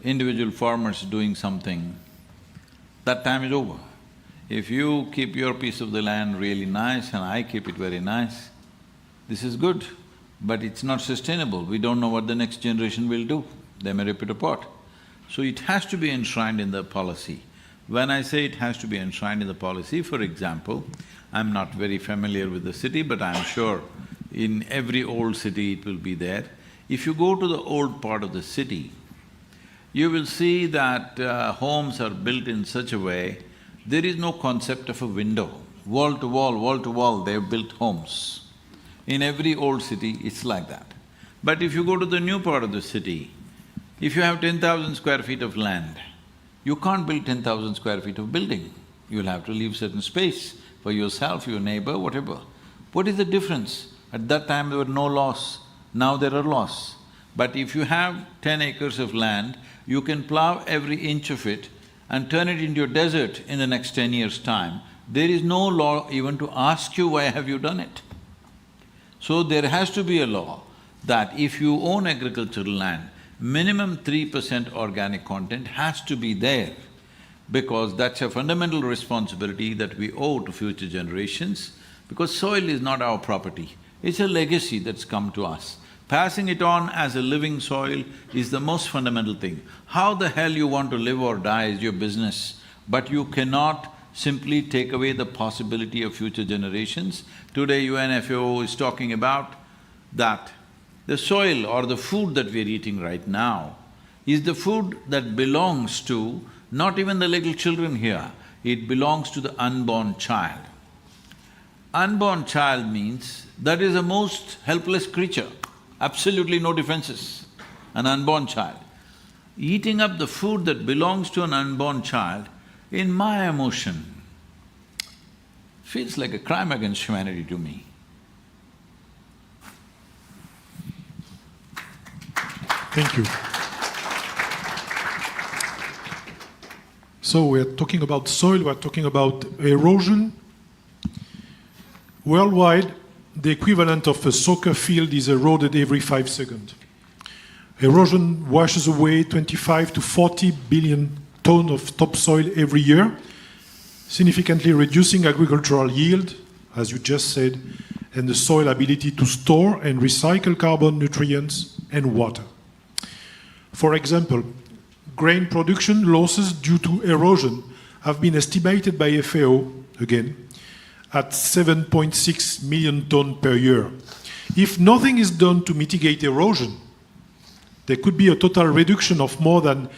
Individual farmers doing something, that time is over. If you keep your piece of the land really nice and I keep it very nice, this is good, but it's not sustainable. We don't know what the next generation will do. They may rip it apart. So it has to be enshrined in the policy. When I say it has to be enshrined in the policy, for example, I'm not very familiar with the city, but I'm sure in every old city it will be there. If you go to the old part of the city, you will see that homes are built in such a way, there is no concept of a window. Wall to wall, they've built homes. In every old city, it's like that. But if you go to the new part of the city, if you have 10,000 square feet of land, you can't build 10,000 square feet of building. You'll have to leave certain space for yourself, your neighbor, whatever. What is the difference? At that time there were no laws, now there are laws. But if you have 10 acres of land, you can plow every inch of it and turn it into a desert in the next 10 years' time. There is no law even to ask you why have you done it. So there has to be a law that if you own agricultural land, minimum 3% organic content has to be there, because that's a fundamental responsibility that we owe to future generations, because soil is not our property, it's a legacy that's come to us. Passing it on as a living soil is the most fundamental thing. How the hell you want to live or die is your business, but you cannot simply take away the possibility of future generations. Today UNFAO is talking about that the soil or the food that we're eating right now is the food that belongs to not even the little children here, it belongs to the unborn child. Unborn child means that is the most helpless creature, absolutely no defenses, an unborn child. Eating up the food that belongs to an unborn child, in my emotion, feels like a crime against humanity to me. Thank you. So we're talking about soil, we're talking about erosion. Worldwide, the equivalent of a soccer field is eroded every 5 seconds. Erosion washes away 25 to 40 billion tons of topsoil every year, significantly reducing agricultural yield, as you just said, and the soil ability to store and recycle carbon, nutrients, and water. For example, grain production losses due to erosion have been estimated by FAO, again, at 7.6 million tons per year. If nothing is done to mitigate erosion, there could be a total reduction of more than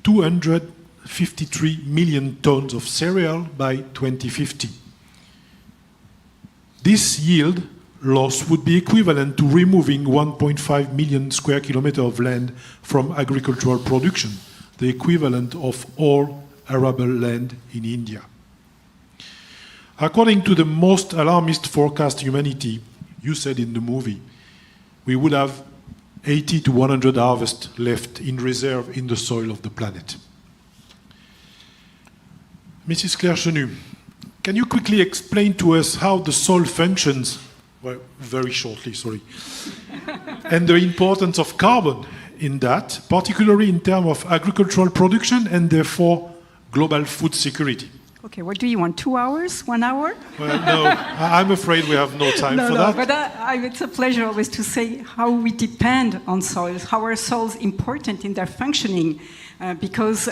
253 million tons of cereal by 2050. This yield loss would be equivalent to removing 1.5 million square kilometers of land from agricultural production, the equivalent of all arable land in India. According to the most alarmist forecast humanity, you said in the movie, we would have 80 to 100 harvests left in reserve in the soil of the planet. Mrs. Claire Chenu, can you quickly explain to us how the soil functions, well, very shortly, sorry, and the importance of carbon in that, particularly in terms of agricultural production and therefore global food security? Okay, what do you want, 2 hours, 1 hour? Well, no, I'm afraid we have no time for that. But it's a pleasure always to say how we depend on soils, how are soils important in their functioning, because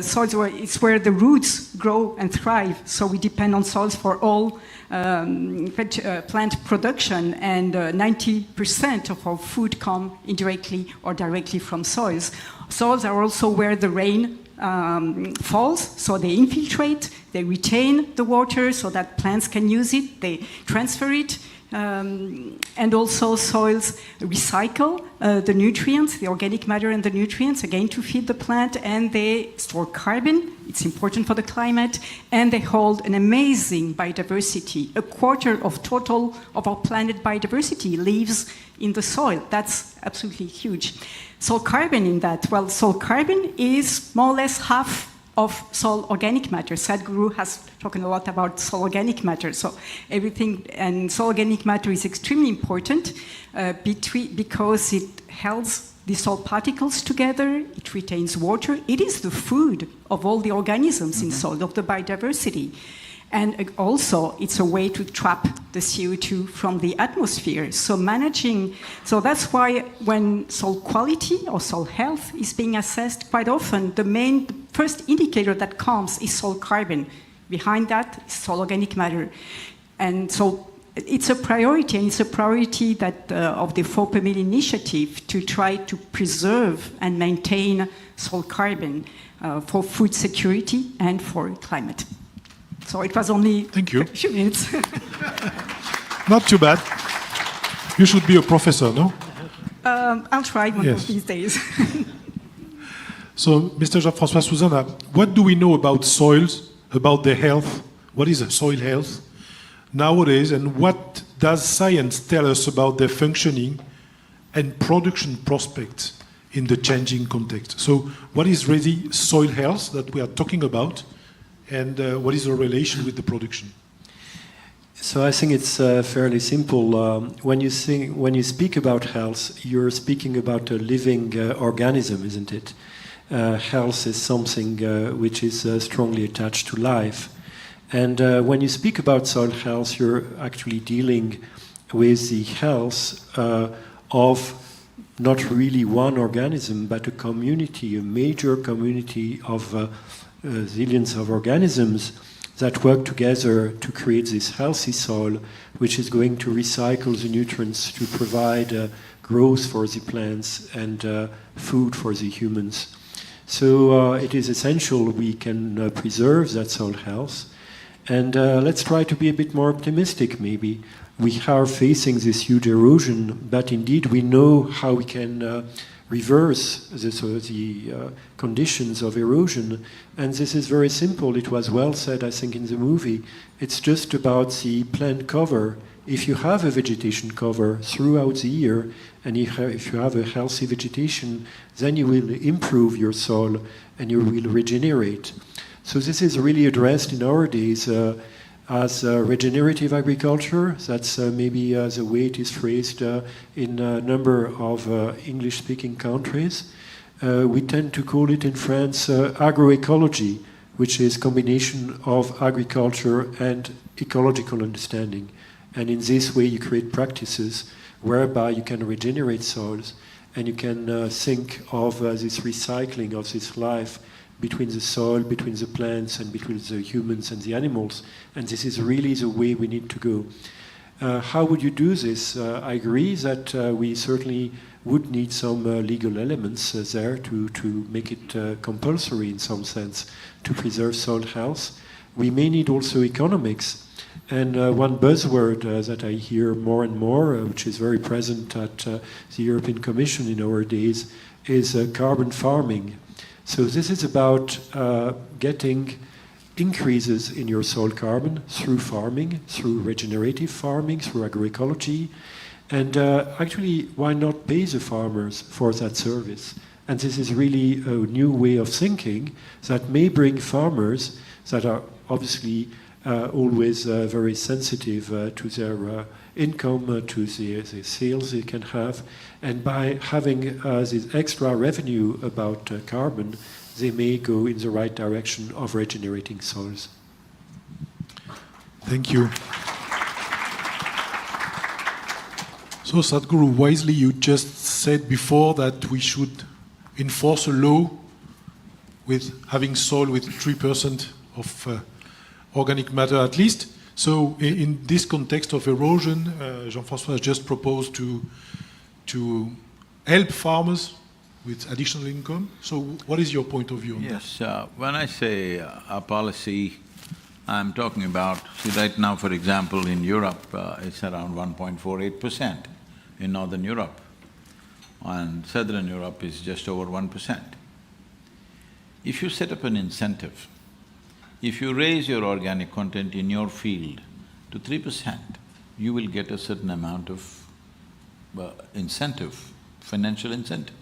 soils, it's where the roots grow and thrive, so we depend on soils for all plant production, and 90% of our food come indirectly or directly from soils. Soils are also where the rain falls, so they infiltrate, they retain the water so that plants can use it, they transfer it, and also soils recycle the nutrients, the organic matter and the nutrients, again to feed the plant, and they store carbon, it's important for the climate, and they hold an amazing biodiversity. A quarter of total of our planet biodiversity lives in the soil. That's absolutely huge. Soil carbon in that, well, soil carbon is more or less half of soil organic matter. Sadhguru has talked a lot about soil organic matter. So everything, and soil organic matter is extremely important because it holds the soil particles together, it retains water. It is the food of all the organisms in soil, of the biodiversity. And also, it's a way to trap the CO2 from the atmosphere. So that's why when soil quality or soil health is being assessed, quite often the first indicator that comes is soil carbon. Behind that is soil organic matter. And so it's a priority, and it's a priority that of the 4 per million initiative to try to preserve and maintain soil carbon for food security and for climate. So it was only a few minutes. Not too bad. You should be a professor, no? I'll try one of these days. So, Mr. Jean-François Souzana, what do we know about soils, about their health? What is soil health nowadays, and what does science tell us about their functioning and production prospects in the changing context? So, what is really soil health that we are talking about? And what is the relation with the production? So I think it's fairly simple. When you speak about health, you're speaking about a living organism, isn't it? Health is something which is strongly attached to life. And when you speak about soil health, you're actually dealing with the health of not really one organism, but a community, a major community of zillions of organisms that work together to create this healthy soil, which is going to recycle the nutrients to provide growth for the plants and food for the humans. So it is essential we can preserve that soil health. And let's try to be a bit more optimistic, maybe. We are facing this huge erosion, but indeed we know how we can reverse the conditions of erosion. And this is very simple. It was well said, I think, in the movie. It's just about the plant cover. If you have a vegetation cover throughout the year, and if you have a healthy vegetation, then you will improve your soil and you will regenerate. So this is really addressed in our days as regenerative agriculture. That's maybe the way it is phrased in a number of English-speaking countries. We tend to call it in France agroecology, which is a combination of agriculture and ecological understanding. And in this way you create practices whereby you can regenerate soils and you can think of this recycling of this life between the soil, between the plants, and between the humans and the animals. And this is really the way we need to go. How would you do this? I agree that we certainly would need some legal elements there to make it compulsory in some sense to preserve soil health. We may need also economics. And one buzzword that I hear more and more, which is very present at the European Commission in our days, is carbon farming. So this is about getting increases in your soil carbon through farming, through regenerative farming, through agroecology. And actually, why not pay the farmers for that service? And this is really a new way of thinking that may bring farmers that are obviously always very sensitive to their income, to the sales they can have. And by having this extra revenue about carbon, they may go in the right direction of regenerating soils. Thank you. So, Sadhguru, wisely you just said before that we should enforce a law with having soil with 3% of organic matter at least. So in this context of erosion, Jean-François has just proposed to help farmers with additional income. So what is your point of view on that? Yes, when I say a policy, I'm talking about, see right now for example in Europe, it's around 1.48% in Northern Europe, and Southern Europe is just over 1%. If you set up an incentive, if you raise your organic content in your field to 3%, you will get a certain amount of incentive, financial incentive.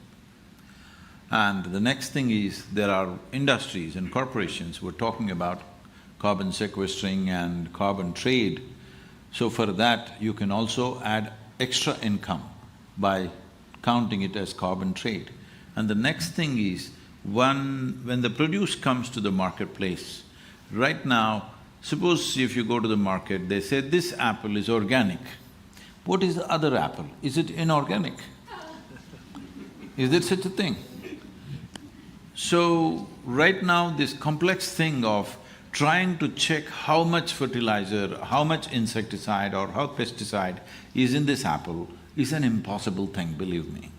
And the next thing is, there are industries and corporations who are talking about carbon sequestering and carbon trade. So for that, you can also add extra income by counting it as carbon trade. And the next thing is, when the produce comes to the marketplace, right now, suppose if you go to the market, they say this apple is organic. What is the other apple? Is it inorganic? Is there such a thing? So, right now this complex thing of trying to check how much fertilizer, how much insecticide or how pesticide is in this apple is an impossible thing, believe me.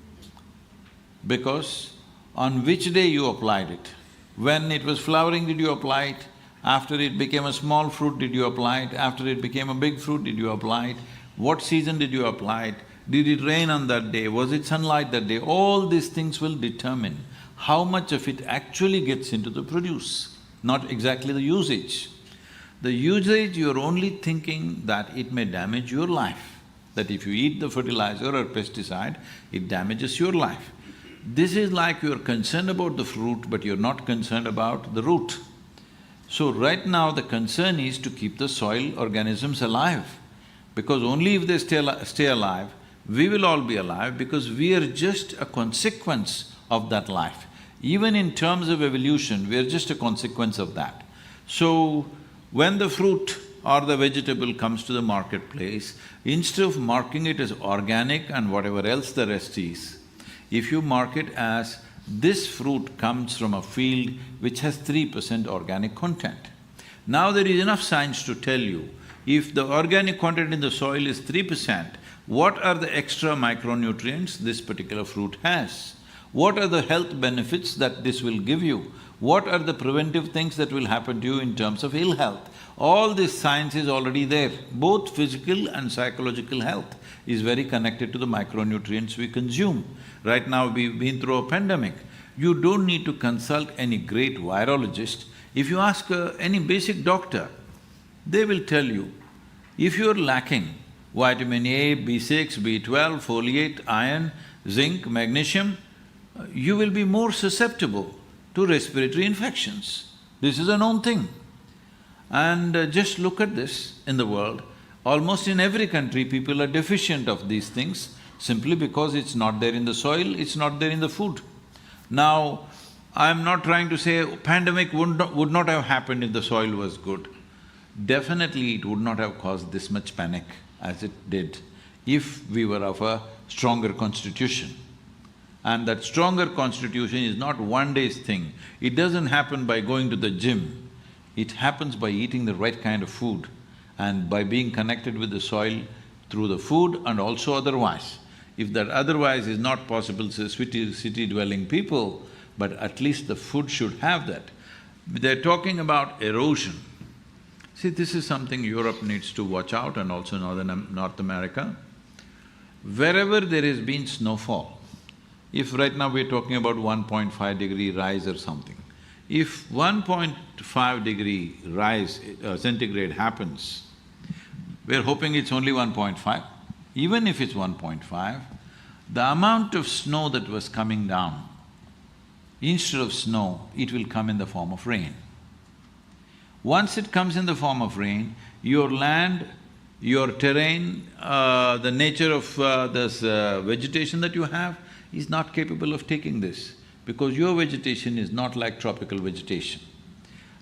Because on which day you applied it? When it was flowering, did you apply it? After it became a small fruit, did you apply it? After it became a big fruit, did you apply it? What season did you apply it? Did it rain on that day? Was it sunlight that day? All these things will determine how much of it actually gets into the produce, not exactly the usage. The usage, you're only thinking that it may damage your life, that if you eat the fertilizer or pesticide, it damages your life. This is like you're concerned about the fruit, but you're not concerned about the root. So right now the concern is to keep the soil organisms alive, because only if they stay alive, we will all be alive, because we are just a consequence of that life. Even in terms of evolution, we are just a consequence of that. So, when the fruit or the vegetable comes to the marketplace, instead of marking it as organic and whatever else the rest is, if you mark it as this fruit comes from a field which has 3% organic content. Now there is enough science to tell you, if the organic content in the soil is 3%, what are the extra micronutrients this particular fruit has? What are the health benefits that this will give you? What are the preventive things that will happen to you in terms of ill health? All this science is already there. Both physical and psychological health is very connected to the micronutrients we consume. Right now we've been through a pandemic. You don't need to consult any great virologist. If you ask any basic doctor, they will tell you, if you're lacking vitamin A, B6, B12, folate, iron, zinc, magnesium, you will be more susceptible to respiratory infections. This is a known thing. And just look at this in the world, almost in every country people are deficient of these things simply because it's not there in the soil, it's not there in the food. Now, I'm not trying to say pandemic would not have happened if the soil was good. Definitely it would not have caused this much panic as it did if we were of a stronger constitution. And that stronger constitution is not one day's thing. It doesn't happen by going to the gym. It happens by eating the right kind of food and by being connected with the soil through the food and also otherwise. If that otherwise is not possible, say city-dwelling people, but at least the food should have that. They're talking about erosion. See, this is something Europe needs to watch out and also North America. Wherever there has been snowfall, if right now we're talking about 1.5 degree rise or something, if 1.5 degree rise centigrade happens, we're hoping it's only 1.5. Even if it's 1.5, the amount of snow that was coming down, instead of snow, it will come in the form of rain. Once it comes in the form of rain, your land, your terrain, the nature of this vegetation that you have is not capable of taking this, because your vegetation is not like tropical vegetation.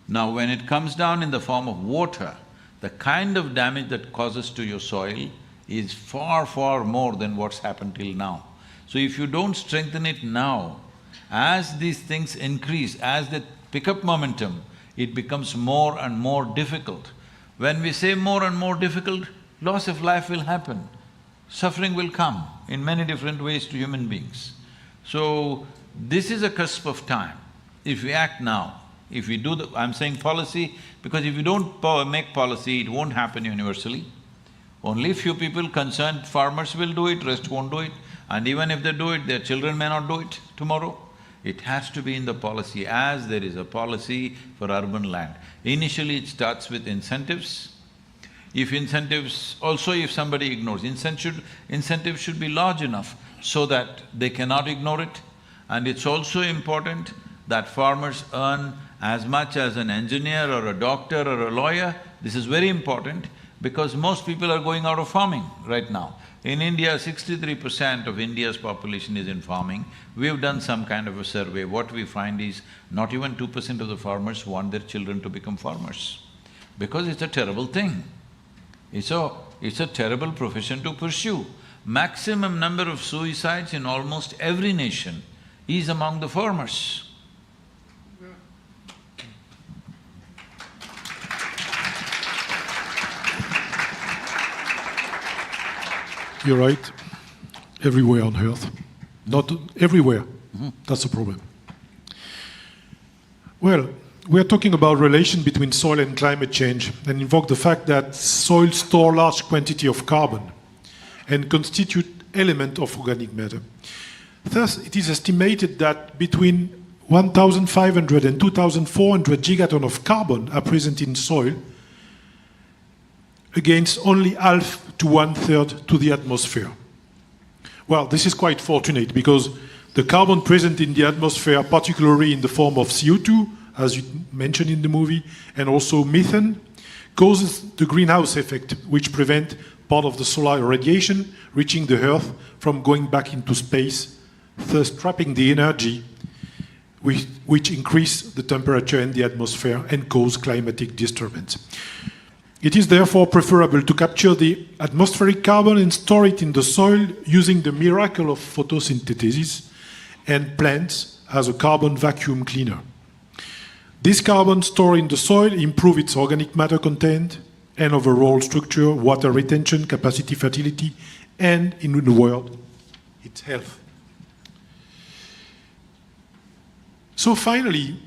Now, when it comes down in the form of water, the kind of damage that causes to your soil is far, far more than what's happened till now. So if you don't strengthen it now, as these things increase, as they pick up momentum, it becomes more and more difficult. When we say more and more difficult, loss of life will happen, suffering will come in many different ways to human beings. So, this is a cusp of time. If we act now, if we do I'm saying policy, because if you don't make policy, it won't happen universally. Only few people concerned farmers will do it, rest won't do it. And even if they do it, their children may not do it tomorrow. It has to be in the policy, as there is a policy for urban land. Initially, it starts with incentives. If incentives… also if somebody ignores, incentives should be large enough so that they cannot ignore it. And it's also important that farmers earn as much as an engineer or a doctor or a lawyer. This is very important because most people are going out of farming right now. In India, 63% of India's population is in farming. We've done some kind of a survey. What we find is not even 2% of the farmers want their children to become farmers, because it's a terrible thing. It's a terrible profession to pursue. Maximum number of suicides in almost every nation is among the farmers. You're right, everywhere on Earth. Not everywhere, that's the problem. Well, we are talking about relation between soil and climate change and invoke the fact that soil store large quantity of carbon and constitute element of organic matter. Thus, it is estimated that between 1,500 and 2,400 gigatons of carbon are present in soil, against only half to one-third to the atmosphere. Well, this is quite fortunate because the carbon present in the atmosphere, particularly in the form of CO2, as you mentioned in the movie, and also methane, causes the greenhouse effect, which prevents part of the solar radiation reaching the Earth from going back into space, thus trapping the energy which increase the temperature in the atmosphere and cause climatic disturbance. It is therefore preferable to capture the atmospheric carbon and store it in the soil using the miracle of photosynthesis and plants as a carbon vacuum cleaner. This carbon stored in the soil improves its organic matter content and overall structure, water retention, capacity, fertility, and, in the world, its health. So finally,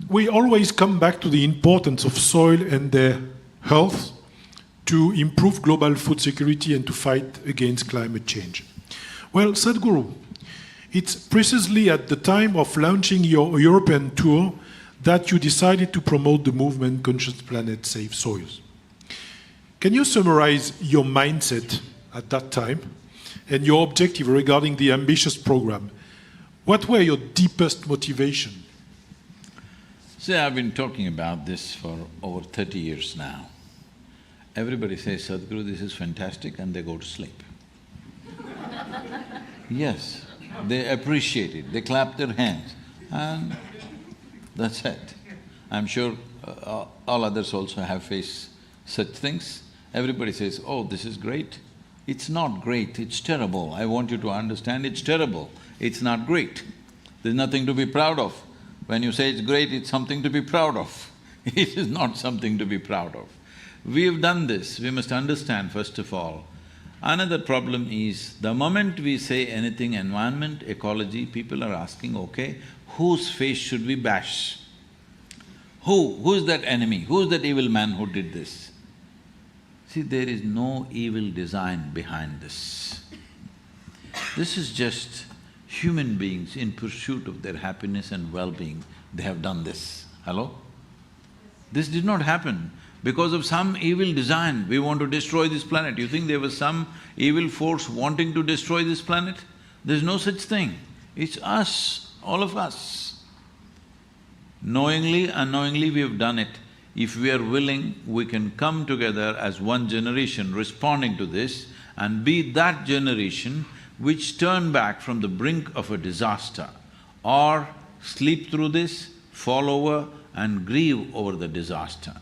we always come back to the importance of soil and their health to improve global food security and to fight against climate change. Well, Sadhguru, it's precisely at the time of launching your European tour that you decided to promote the movement Conscious Planet, Safe Soils. Can you summarize your mindset at that time and your objective regarding the ambitious program? What were your deepest motivation? See, I've been talking about this for over 30 years now. Everybody says, Sadhguru, this is fantastic, and they go to sleep. Yes, they appreciate it, they clap their hands, and that's it. I'm sure all others also have faced such things. Everybody says, oh, this is great. It's not great, it's terrible. I want you to understand it's terrible, it's not great. There's nothing to be proud of. When you say it's great, it's something to be proud of. It is not something to be proud of. We have done this, we must understand first of all. Another problem is, the moment we say anything environment, ecology, people are asking, okay, whose face should we bash? Who's that enemy? Who's that evil man who did this? See, there is no evil design behind this. This is just human beings in pursuit of their happiness and well-being, they have done this. Hello? This did not happen because of some evil design, we want to destroy this planet. You think there was some evil force wanting to destroy this planet? There's no such thing. It's us, all of us. Knowingly, unknowingly we have done it. If we are willing, we can come together as one generation responding to this and be that generation which turn back from the brink of a disaster or sleep through this, fall over and grieve over the disaster.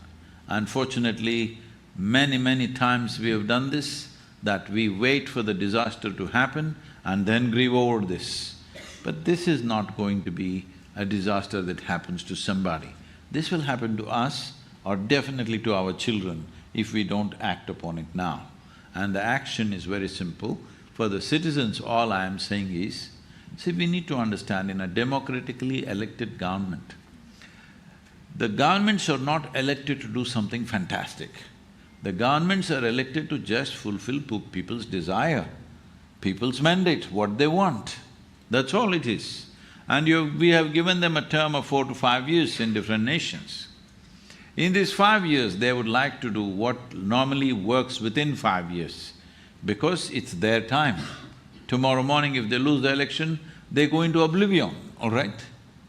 Unfortunately, many times we have done this, that we wait for the disaster to happen and then grieve over this. But this is not going to be a disaster that happens to somebody. This will happen to us or definitely to our children if we don't act upon it now. And the action is very simple. For the citizens, all I am saying is, see, we need to understand in a democratically elected government, the governments are not elected to do something fantastic. The governments are elected to just fulfill people's desire, people's mandate, what they want. That's all it is. And we have given them a term of 4 to 5 years in different nations. In these 5 years, they would like to do what normally works within 5 years, because it's their time. Tomorrow morning, if they lose the election, they go into oblivion, all right?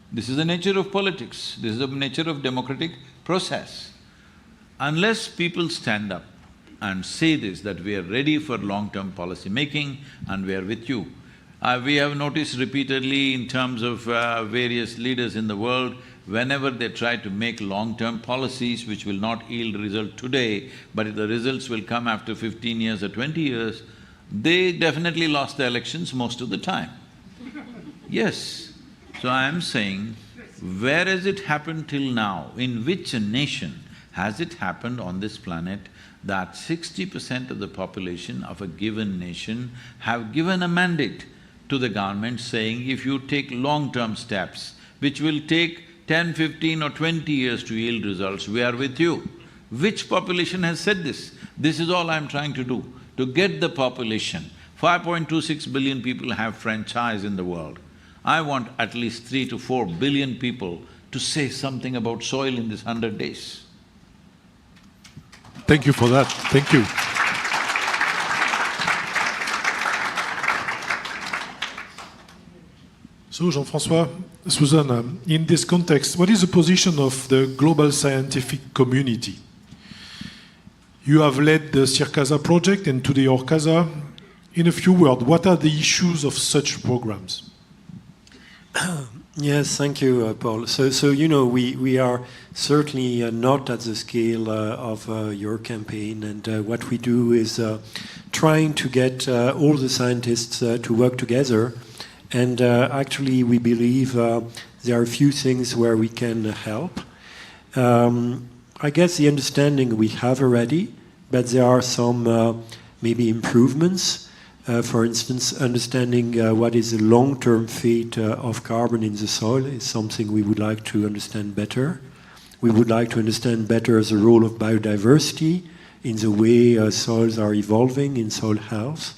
This is the nature of politics, this is the nature of democratic process. Unless people stand up and say this, that we are ready for long-term policy making and we are with you. We have noticed repeatedly in terms of various leaders in the world, whenever they try to make long-term policies which will not yield result today, but the results will come after 15 years or 20 years, they definitely lost the elections most of the time. Yes. So I am saying, where has it happened till now? In which nation has it happened on this planet that 60% of the population of a given nation have given a mandate to the government saying, if you take long-term steps, which will take 10, 15 or 20 years to yield results, we are with you. Which population has said this? This is all I'm trying to do, to get the population. 5.26 billion people have franchise in the world. I want at least 3 to 4 billion people to say something about soil in this 100 days. Thank you for that, thank you. So, Jean-François, Susan, in this context, what is the position of the global scientific community? You have led the Circasa project and today Orcasa. In a few words, what are the issues of such programs? Yes, thank you, Paul. So you know, we are certainly not at the scale of your campaign, and what we do is trying to get all the scientists to work together. And actually, we believe there are a few things where we can help. I guess the understanding we have already, but there are some maybe improvements. For instance, understanding what is the long-term fate of carbon in the soil is something we would like to understand better. We would like to understand better the role of biodiversity in the way soils are evolving in soil health.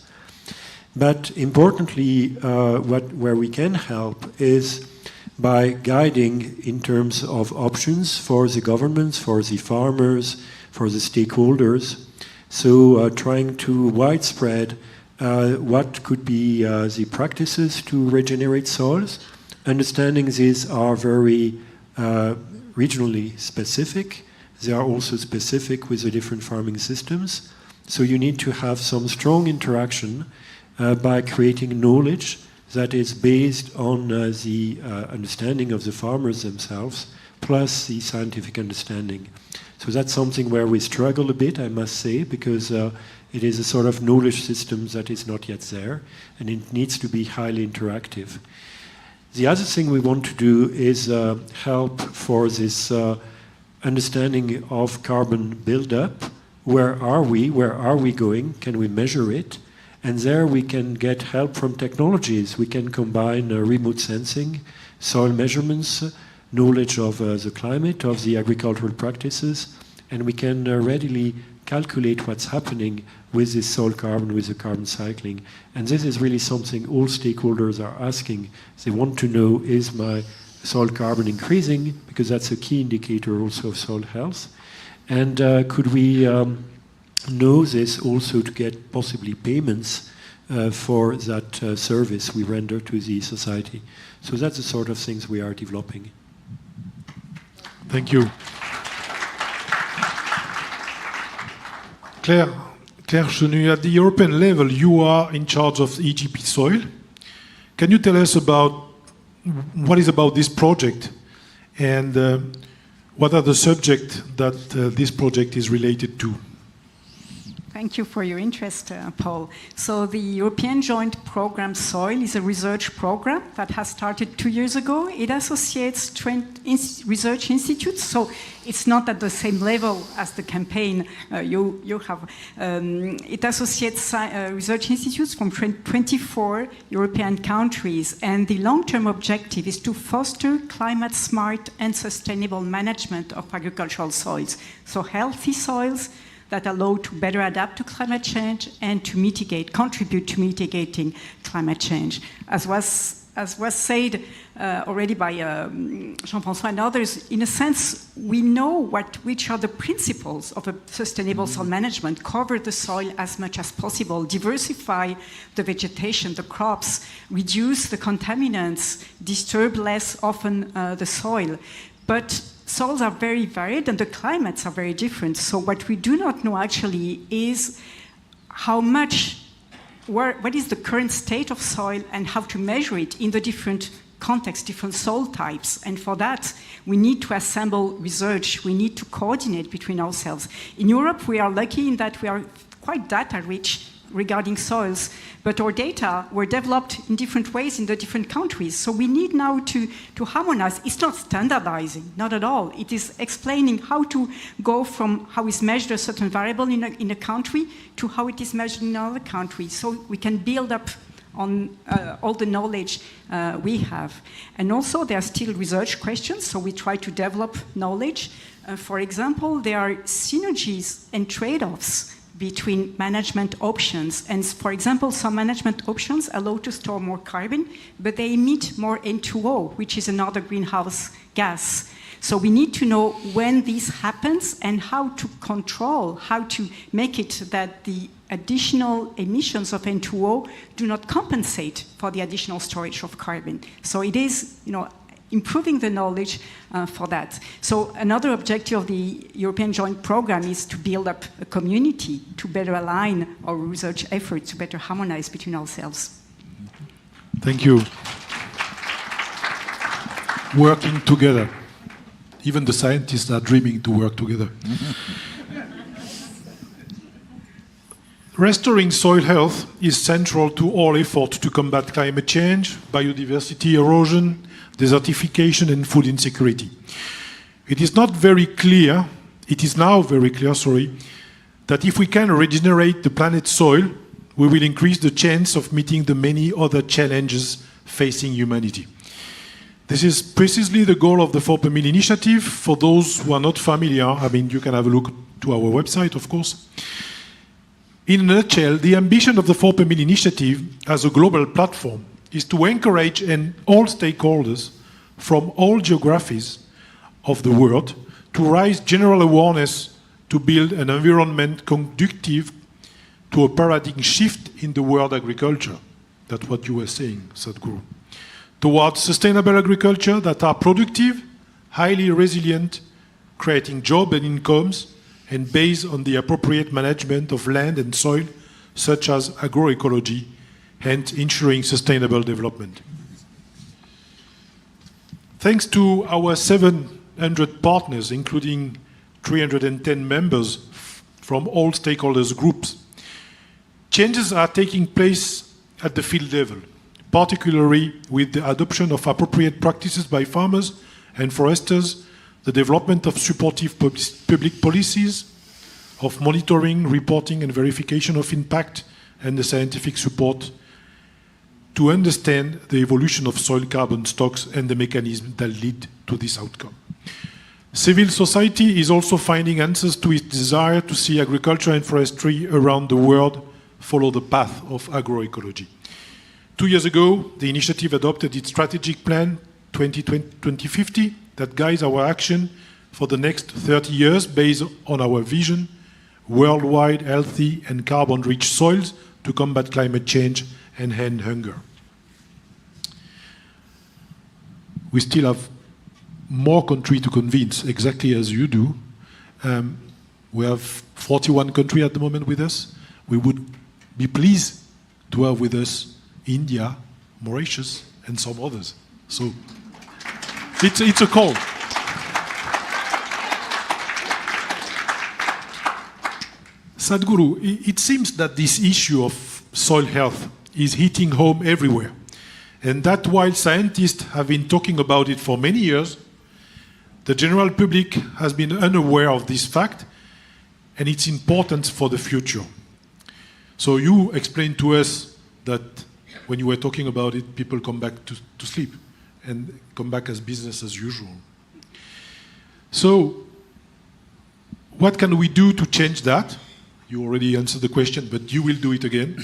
But importantly, where we can help is by guiding in terms of options for the governments, for the farmers, for the stakeholders. So trying to widespread what could be the practices to regenerate soils. Understanding these are very regionally specific. They are also specific with the different farming systems. So you need to have some strong interaction by creating knowledge that is based on the understanding of the farmers themselves, plus the scientific understanding. So that's something where we struggle a bit, I must say, because it is a sort of knowledge system that is not yet there, and it needs to be highly interactive. The other thing we want to do is help for this understanding of carbon buildup. Where are we? Where are we going? Can we measure it? And there we can get help from technologies. We can combine remote sensing, soil measurements, knowledge of the climate, of the agricultural practices, and we can readily calculate what's happening with this soil carbon, with the carbon cycling. And this is really something all stakeholders are asking. They want to know, is my soil carbon increasing? Because that's a key indicator also of soil health. And could we know this also to get possibly payments for that service we render to the society? So that's the sort of things we are developing. Thank you. Claire Chenu, at the European level, you are in charge of EGP soil. Can you tell us about what is about this project and what are the subjects that this project is related to? Thank you for your interest, Paul. So the European Joint Programme Soil is a research program that has started 2 years ago. It associates research institutes, so it's not at the same level as the campaign you have. It associates research institutes from 24 European countries, and the long-term objective is to foster climate-smart and sustainable management of agricultural soils. So healthy soils that allow to better adapt to climate change and to contribute to mitigating climate change. As was said already by Jean-François and others, in a sense, we know which are the principles of a sustainable soil management: cover the soil as much as possible, diversify the vegetation, the crops, reduce the contaminants, disturb less often the soil. But soils are very varied and the climates are very different. So what we do not know actually is what is the current state of soil and how to measure it in the different contexts, different soil types. And for that, we need to assemble research. We need to coordinate between ourselves. In Europe, we are lucky in that we are quite data rich regarding soils, but our data were developed in different ways in the different countries. So we need now to harmonize. It's not standardizing, not at all. It is explaining how to go from how is measured a certain variable in a country to how it is measured in another country. So we can build up on all the knowledge we have. And also there are still research questions, so we try to develop knowledge. For example, there are synergies and trade-offs between management options. And for example, some management options allow to store more carbon, but they emit more N2O, which is another greenhouse gas. So we need to know when this happens and how to control, how to make it that the additional emissions of N2O do not compensate for the additional storage of carbon. So it is, improving the knowledge for that. So another objective of the European Joint Programme is to build up a community to better align our research efforts, to better harmonize between ourselves. Thank you. Working together. Even the scientists are dreaming to work together. Restoring soil health is central to all efforts to combat climate change, biodiversity erosion, desertification and food insecurity. It is now very clear, that if we can regenerate the planet's soil, we will increase the chance of meeting the many other challenges facing humanity. This is precisely the goal of the 4 per Mil initiative. For those who are not familiar, I mean, you can have a look to our website, of course. In a nutshell, the ambition of the 4 per Mil initiative as a global platform is to encourage all stakeholders from all geographies of the world to raise general awareness to build an environment conducive to a paradigm shift in the world agriculture. That's what you were saying, Sadhguru. Towards sustainable agriculture that are productive, highly resilient, creating jobs and incomes, and based on the appropriate management of land and soil, such as agroecology, hence ensuring sustainable development. Thanks to our 700 partners, including 310 members from all stakeholders groups, changes are taking place at the field level, particularly with the adoption of appropriate practices by farmers and foresters, the development of supportive public policies, of monitoring, reporting, and verification of impact, and the scientific support to understand the evolution of soil carbon stocks and the mechanisms that lead to this outcome. Civil society is also finding answers to its desire to see agriculture and forestry around the world follow the path of agroecology. 2 years ago, the initiative adopted its strategic plan 2050 that guides our action for the next 30 years based on our vision, worldwide healthy and carbon-rich soils to combat climate change and end hunger. We still have more countries to convince, exactly as you do. We have 41 countries at the moment with us. We would be pleased to have with us India, Mauritius, and some others. So it's a call. Sadhguru, it seems that this issue of soil health is hitting home everywhere. And that while scientists have been talking about it for many years, the general public has been unaware of this fact and its importance for the future. So you explained to us that when you were talking about it, people come back to sleep and come back as business as usual. So what can we do to change that? You already answered the question, but you will do it again.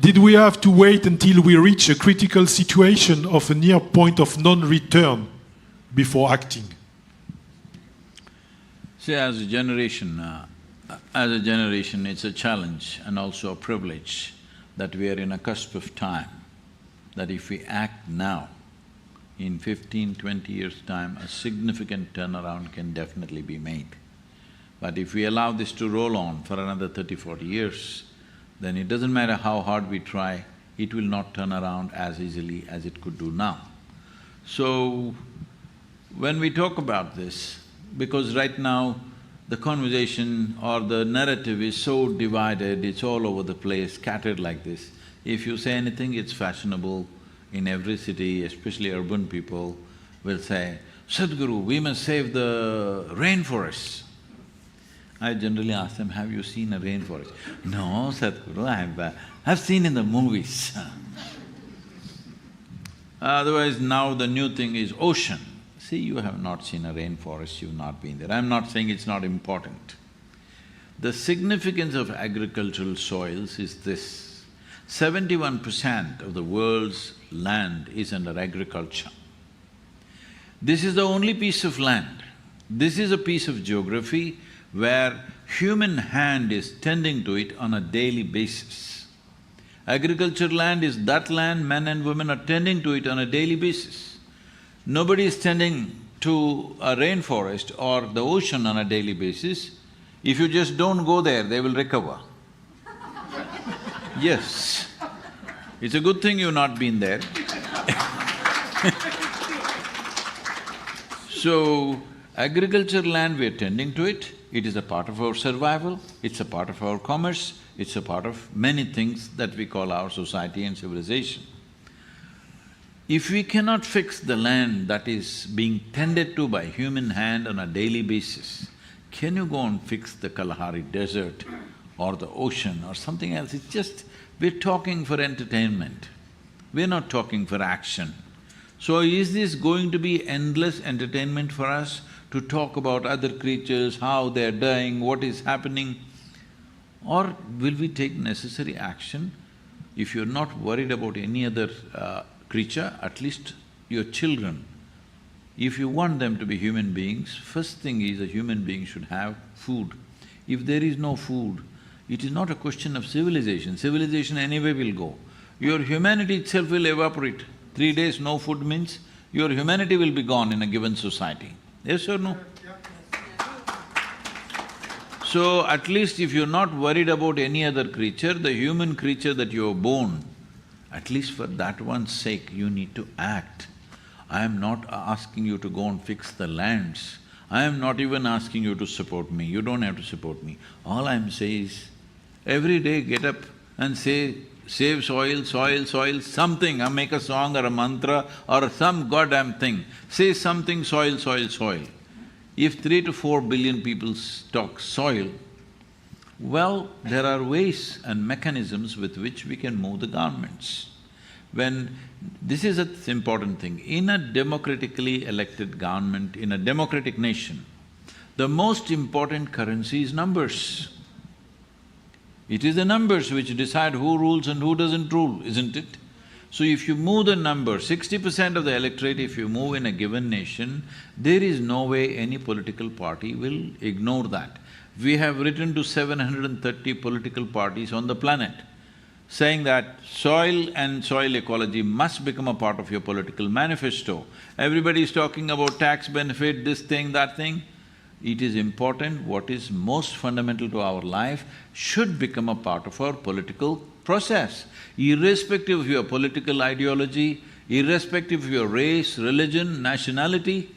Did we have to wait until we reach a critical situation of a near point of non-return before acting? See, as a generation, it's a challenge and also a privilege that we are in a cusp of time, that if we act now, in 15, 20 years' time, a significant turnaround can definitely be made. But if we allow this to roll on for another 30, 40 years, then it doesn't matter how hard we try, it will not turn around as easily as it could do now. So, when we talk about this, because right now the conversation or the narrative is so divided, it's all over the place, scattered like this. If you say anything, it's fashionable in every city, especially urban people will say, Sadhguru, we must save the rainforests. I generally ask them, have you seen a rainforest? No, Sadhguru, I've seen in the movies. Otherwise, now the new thing is ocean. See, you have not seen a rainforest, you've not been there. I'm not saying it's not important. The significance of agricultural soils is this: 71% of the world's land is under agriculture. This is the only piece of land. This is a piece of geography where human hand is tending to it on a daily basis. Agricultural land is that land, men and women are tending to it on a daily basis. Nobody is tending to a rainforest or the ocean on a daily basis. If you just don't go there, they will recover. Yes, it's a good thing you've not been there. So, agricultural land, we're tending to it, it is a part of our survival, it's a part of our commerce, it's a part of many things that we call our society and civilization. If we cannot fix the land that is being tended to by human hand on a daily basis, can you go and fix the Kalahari Desert or the ocean or something else. It's just, we're talking for entertainment. We're not talking for action. So is this going to be endless entertainment for us to talk about other creatures, how they're dying, what is happening? Or will we take necessary action? If you're not worried about any other creature, at least your children, if you want them to be human beings, first thing is a human being should have food. If there is no food, it is not a question of civilization. Civilization anyway will go. Your humanity itself will evaporate. 3 days no food means your humanity will be gone in a given society. Yes or no? So at least if you're not worried about any other creature, the human creature that you are born, at least for that one's sake, you need to act. I am not asking you to go and fix the lands. I am not even asking you to support me. You don't have to support me. All I'm saying is, every day get up and say, save soil, soil, soil, something, or make a song or a mantra or some goddamn thing. Say something, soil, soil, soil. If 3 to 4 billion people talk soil, well, there are ways and mechanisms with which we can move the governments. This is an important thing, in a democratically elected government, in a democratic nation, the most important currency is numbers. It is the numbers which decide who rules and who doesn't rule, isn't it? So if you move the number, 60% of the electorate, if you move in a given nation, there is no way any political party will ignore that. We have written to 730 political parties on the planet, saying that soil and soil ecology must become a part of your political manifesto. Everybody is talking about tax benefit, this thing, that thing. It is important, what is most fundamental to our life should become a part of our political process, irrespective of your political ideology, irrespective of your race, religion, nationality,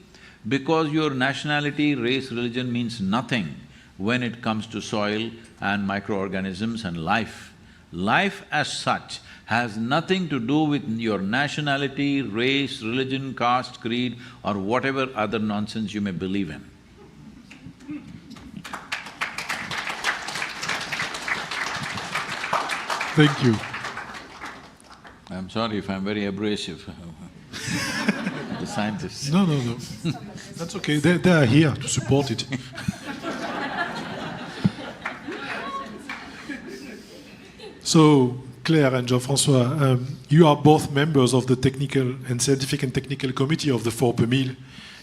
because your nationality, race, religion means nothing when it comes to soil and microorganisms and life. Life as such has nothing to do with your nationality, race, religion, caste, creed, or whatever other nonsense you may believe in. Thank you. I'm sorry if I'm very abrasive, the scientists. No, no, no. That's okay, they are here to support it. So, Claire and Jean-François, you are both members of the Technical and Scientific and Technical Committee of the 4 per Mille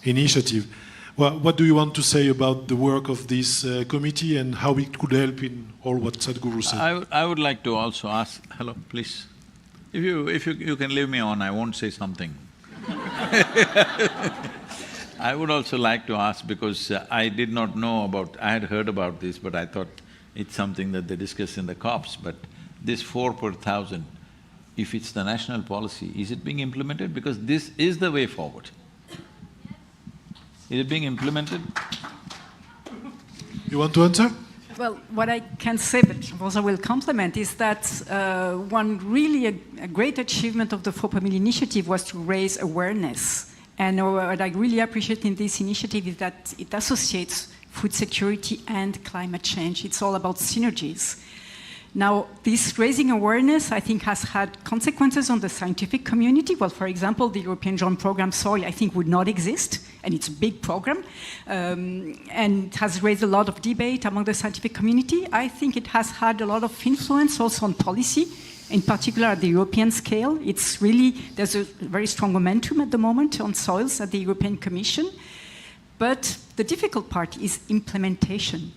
initiative. Well, what do you want to say about the work of this committee and how it could help in all what Sadhguru said? I would like to also ask… Hello, please. If you can leave me on, I won't say something. I would also like to ask, because I did not know about… I had heard about this, but I thought it's something that they discuss in the COPs, but this 4 per 1,000, if it's the national policy, is it being implemented? Because this is the way forward. Is it being implemented? You want to answer? Well, what I can say, but also will complement, is that one really a great achievement of the 4 per Mille initiative was to raise awareness. And what I really appreciate in this initiative is that it associates food security and climate change. It's all about synergies. Now, this raising awareness, I think, has had consequences on the scientific community. Well, for example, the European Joint Programme Soil, I think, would not exist, and it's a big program, and it has raised a lot of debate among the scientific community. I think it has had a lot of influence also on policy, in particular at the European scale. It's really, there's a very strong momentum at the moment on soils at the European Commission. But the difficult part is implementation.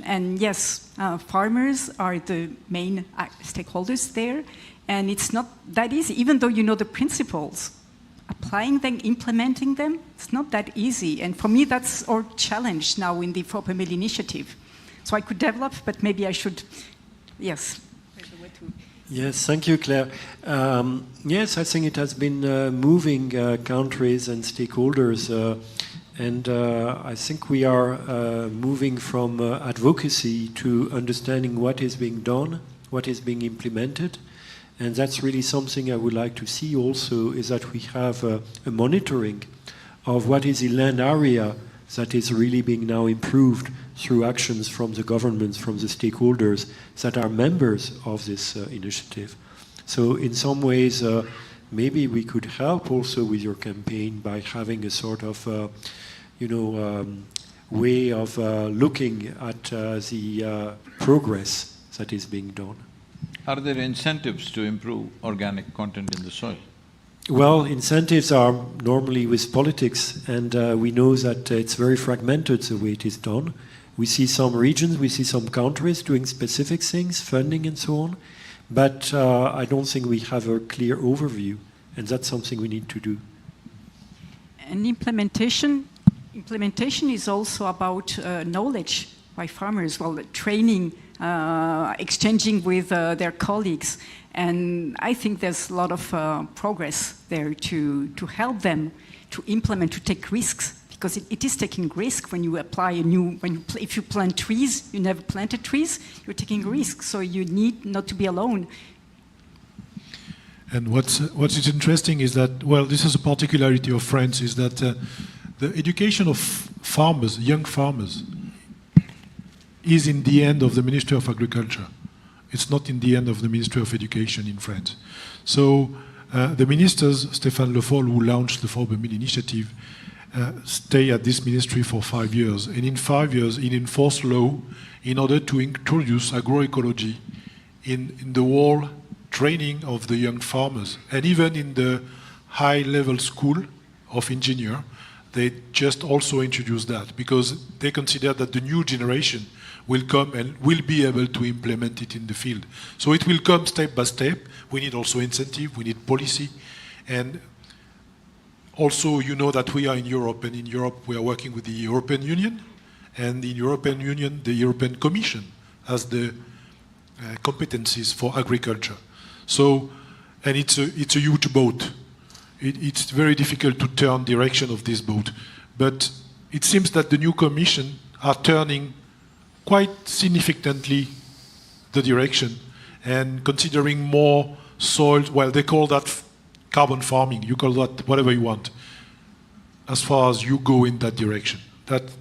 And yes, farmers are the main stakeholders there, and it's not that easy, even though you know the principles. Applying them, implementing them, it's not that easy, and for me that's our challenge now in the 4 per Mille initiative. So I could develop, but maybe I should… Yes. Yes, thank you, Claire. Yes, I think it has been moving countries and stakeholders, and I think we are moving from advocacy to understanding what is being done, what is being implemented, and that's really something I would like to see also, is that we have a monitoring of what is the land area that is really being now improved through actions from the governments, from the stakeholders that are members of this initiative. So in some ways, maybe we could help also with your campaign by having a sort of, way of looking at the progress that is being done. Are there incentives to improve organic content in the soil? Well, incentives are normally with politics, and we know that it's very fragmented the way it is done. We see some regions, we see some countries doing specific things, funding and so on, but I don't think we have a clear overview, and that's something we need to do. And implementation is also about knowledge by farmers, well, training, exchanging with their colleagues. And I think there's a lot of progress there to help them to implement, to take risks, because it is taking risk when you apply if you plant trees, you never planted trees, you're taking risks, so you need not to be alone. And what is interesting is that, well, this is a particularity of France, is that the education of farmers, young farmers, is in the hand of the Ministry of Agriculture. It's not in the hand of the Ministry of Education in France. So the ministers, Stéphane Le Foll, who launched the 4/1000 initiative, stay at this ministry for 5 years. And in 5 years, he enforced law in order to introduce agroecology in the whole training of the young farmers. And even in the high-level school of engineer, they just also introduced that because they consider that the new generation will come and will be able to implement it in the field. So it will come step by step. We need also incentive, we need policy. And also, you know that we are in Europe, and in Europe we are working with the European Union, and in European Union, the European Commission has the competencies for agriculture. So, and it's a huge boat. It's very difficult to turn direction of this boat. But it seems that the new Commission are turning quite significantly the direction and considering more soil, well, they call that carbon farming, you call that whatever you want, as far as you go in that direction.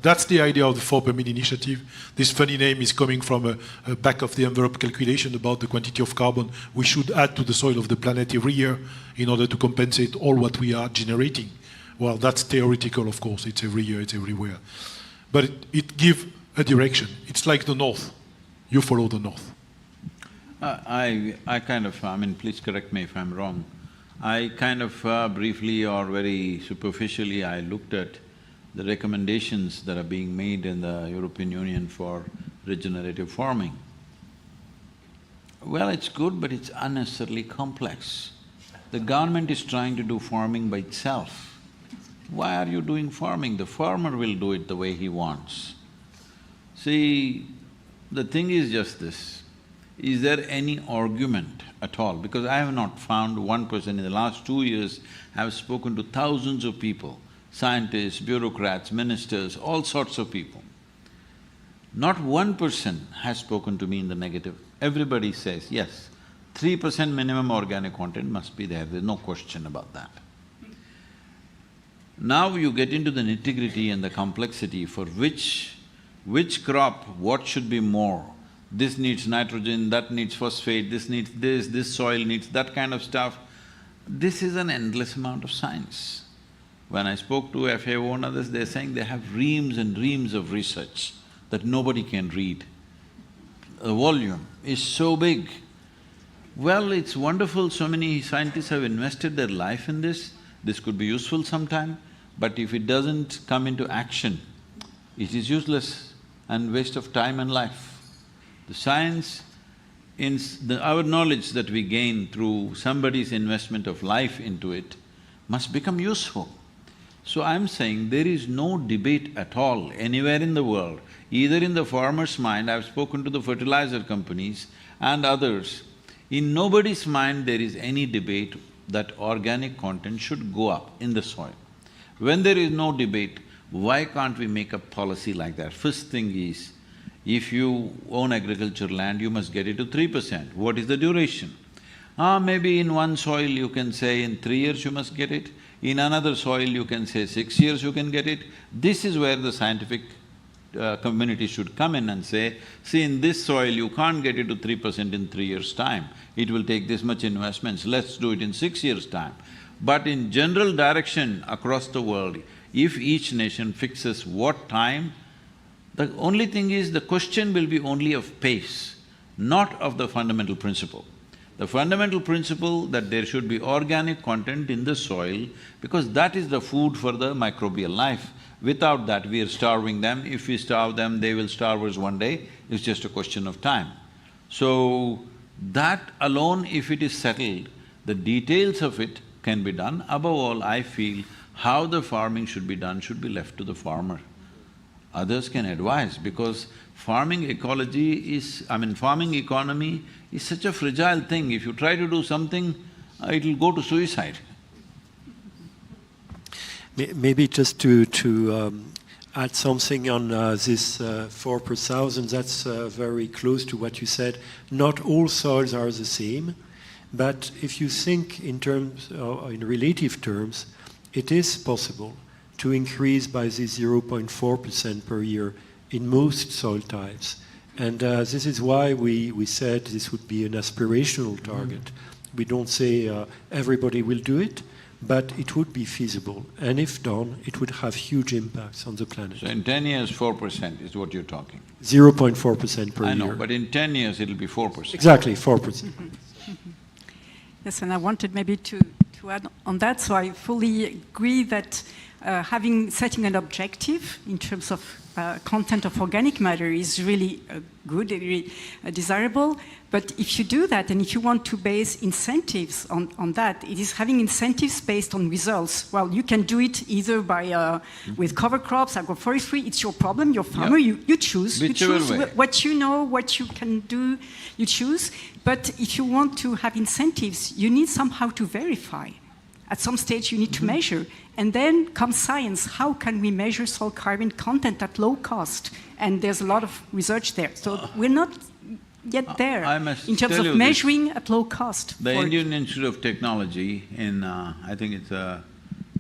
That's the idea of the 4/1000 initiative. This funny name is coming from a back of the envelope calculation about the quantity of carbon we should add to the soil of the planet every year in order to compensate all what we are generating. Well, that's theoretical, of course, it's every year, it's everywhere. But it gives a direction. It's like the north. You follow the north. Please correct me if I'm wrong. I kind of briefly or very superficially, I looked at the recommendations that are being made in the European Union for regenerative farming. Well, it's good, but it's unnecessarily complex. The government is trying to do farming by itself. Why are you doing farming? The farmer will do it the way he wants. See, the thing is just this, is there any argument at all? Because I have not found one person. In the last 2 years, I have spoken to thousands of people, scientists, bureaucrats, ministers, all sorts of people. Not one person has spoken to me in the negative. Everybody says, yes, 3% minimum organic content must be there, there's no question about that. Now you get into the nitty-gritty and the complexity for which crop, what should be more. This needs nitrogen, that needs phosphate, this needs this soil needs that kind of stuff. This is an endless amount of science. When I spoke to FAO and others, they're saying they have reams and reams of research that nobody can read. The volume is so big. Well, it's wonderful, so many scientists have invested their life in this could be useful sometime, but if it doesn't come into action, it is useless and waste of time and life. The science, our knowledge that we gain through somebody's investment of life into it must become useful. So I'm saying there is no debate at all anywhere in the world, either in the farmer's mind, I've spoken to the fertilizer companies and others, in nobody's mind there is any debate that organic content should go up in the soil. When there is no debate, why can't we make a policy like that? First thing is, if you own agricultural land, you must get it to 3%. What is the duration? Maybe in one soil you can say in 3 years you must get it, In another soil, you can say 6 years you can get it. This is where the scientific community should come in and say, see, in this soil you can't get it to 3% in 3 years' time. It will take this much investments, let's do it in 6 years' time. But in general direction across the world, if each nation fixes what time, the only thing is the question will be only of pace, not of the fundamental principle. The fundamental principle that there should be organic content in the soil, because that is the food for the microbial life. Without that, we are starving them. If we starve them, they will starve us one day. It's just a question of time. So, that alone, if it is settled, the details of it can be done. Above all, I feel how the farming should be done should be left to the farmer. Others can advise, because farming ecology is… farming economy is such a fragile thing. If you try to do something, it'll go to suicide. Maybe just to add something on this 4 per thousand, that's very close to what you said. Not all soils are the same, but if you think in terms, in relative terms, it is possible to increase by this 0.4% per year in most soil types. And this is why we said this would be an aspirational target. We don't say everybody will do it, but it would be feasible. And if done, it would have huge impacts on the planet. So in 10 years, 4% is what you're talking? 0.4% per year. I know, but in 10 years it'll be 4%. Exactly, 4%. Yes, and I wanted maybe to add on that, so I fully agree that setting an objective in terms of content of organic matter is really good, really desirable. But if you do that, and if you want to base incentives on that, it is having incentives based on results. Well, you can do it either by with cover crops, agroforestry. It's your problem, your farmer. Yeah. You choose. You choose way. what you know, what you can do. You choose. But if you want to have incentives, you need somehow to verify. At some stage, you need to measure. And then comes science. How can we measure soil carbon content at low cost? And there's a lot of research there. So we're not yet there in terms of measuring at low cost. The Indian Institute of Technology in, I think it's a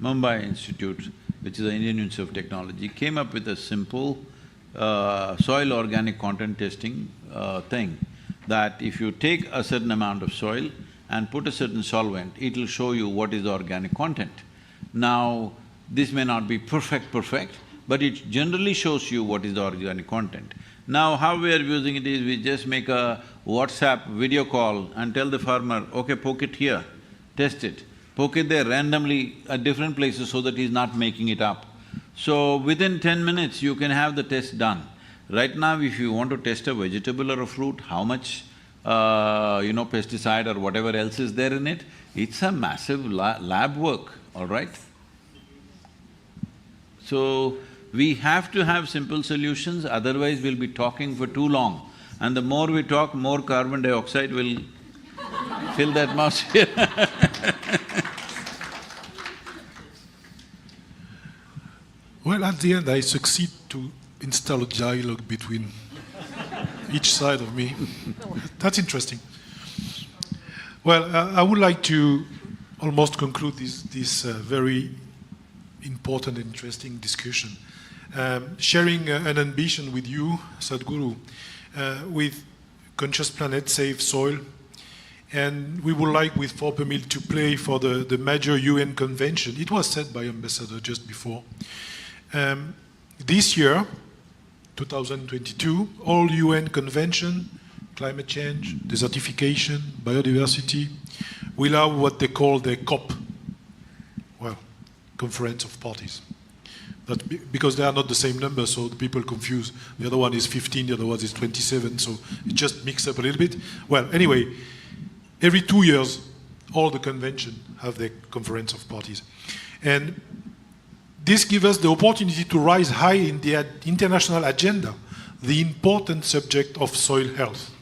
Mumbai Institute, which is the Indian Institute of Technology, came up with a simple soil organic content testing thing, that if you take a certain amount of soil and put a certain solvent, it'll show you what is the organic content. Now, this may not be perfect, but it generally shows you what is the organic content. Now, how we are using it is, we just make a WhatsApp video call and tell the farmer, okay, poke it here, test it. Poke it there randomly at different places so that he's not making it up. So, within 10 minutes, you can have the test done. Right now, if you want to test a vegetable or a fruit, how much pesticide or whatever else is there in it, it's a massive lab work, all right? So, we have to have simple solutions, otherwise we'll be talking for too long. And the more we talk, more carbon dioxide will fill the atmosphere. Well, at the end, I succeed to install a dialogue between each side of me. That's interesting. Well, I would like to almost conclude this very important and interesting discussion. Sharing an ambition with you, Sadhguru, with Conscious Planet, Save Soil, and we would like with 4 per mil to play for the major UN convention. It was said by Ambassador just before. This year, 2022, all UN convention, climate change, desertification, biodiversity, will have what they call the COP, well, Conference of Parties. Because they are not the same number, so the people confuse. The other one is 15, the other one is 27, so it just mixed up a little bit. Well, anyway, every 2 years, all the convention have their Conference of Parties. And this gives us the opportunity to rise high in the international agenda, the important subject of soil health.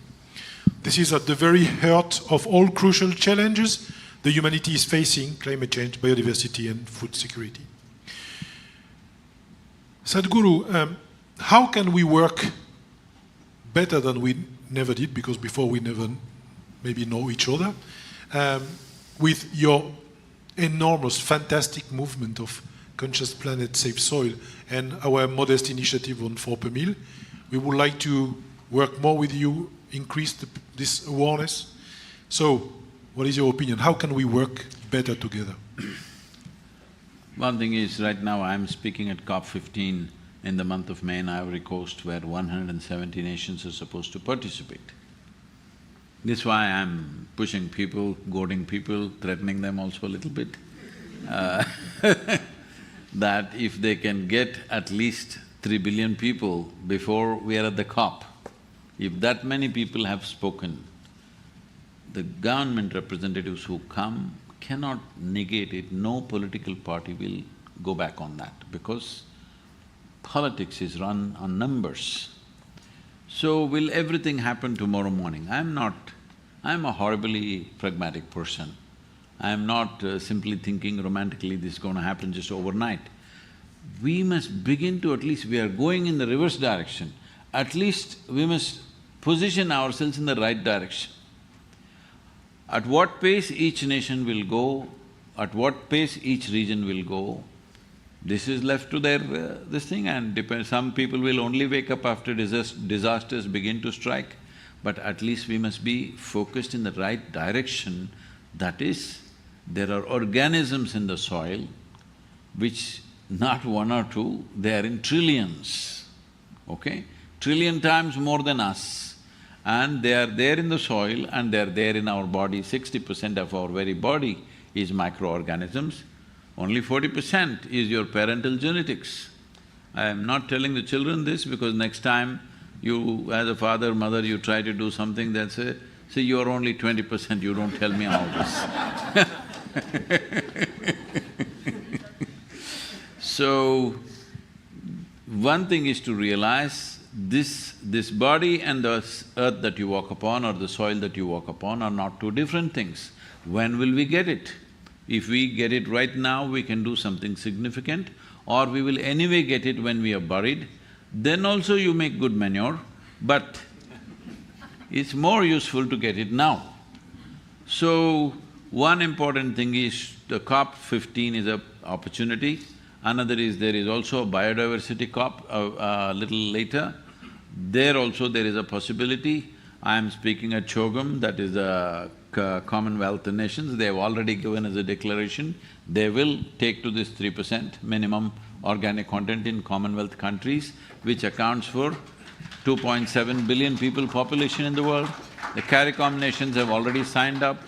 This is at the very heart of all crucial challenges the humanity is facing: climate change, biodiversity, and food security. Sadhguru, how can we work better than we never did, because before we never maybe know each other, with your enormous, fantastic movement of Conscious Planet Save Soil and our modest initiative on 4 per meal. We would like to work more with you, increase this awareness. So, what is your opinion? How can we work better together? One thing is, right now I'm speaking at COP15 in the month of May in Ivory Coast, where 170 nations are supposed to participate. This is why I'm pushing people, goading people, threatening them also a little bit, that if they can get at least 3 billion people before we are at the COP, if that many people have spoken, the government representatives who come cannot negate it. No political party will go back on that, because politics is run on numbers. So will everything happen tomorrow morning? I'm a horribly pragmatic person. I'm not simply thinking romantically this is going to happen just overnight. We must begin to, at least we are going in the reverse direction, at least we must position ourselves in the right direction. At what pace each nation will go, at what pace each region will go, this is left to their… this thing, and some people will only wake up after disasters begin to strike, but at least we must be focused in the right direction. That is, there are organisms in the soil which not one or two, they are in trillions, okay? Trillion times more than us, and they are there in the soil and they are there in our body. 60% of our very body is microorganisms, only 40% is your parental genetics. I am not telling the children this because next time you, as a father, mother, you try to do something, they'll say, see, you're only 20%, you don't tell me all this. So, one thing is to realize this body and the earth that you walk upon or the soil that you walk upon are not two different things. When will we get it? If we get it right now, we can do something significant, or we will anyway get it when we are buried. Then also you make good manure, but it's more useful to get it now. So, one important thing is the COP15 is an opportunity. Another is there is also a biodiversity COP a little later. There also there is a possibility. I am speaking at CHOGM, that is the Commonwealth nations. They have already given us a declaration. They will take to this 3% minimum organic content in Commonwealth countries, which accounts for 2.7 billion people population in the world. The CARICOM nations have already signed up.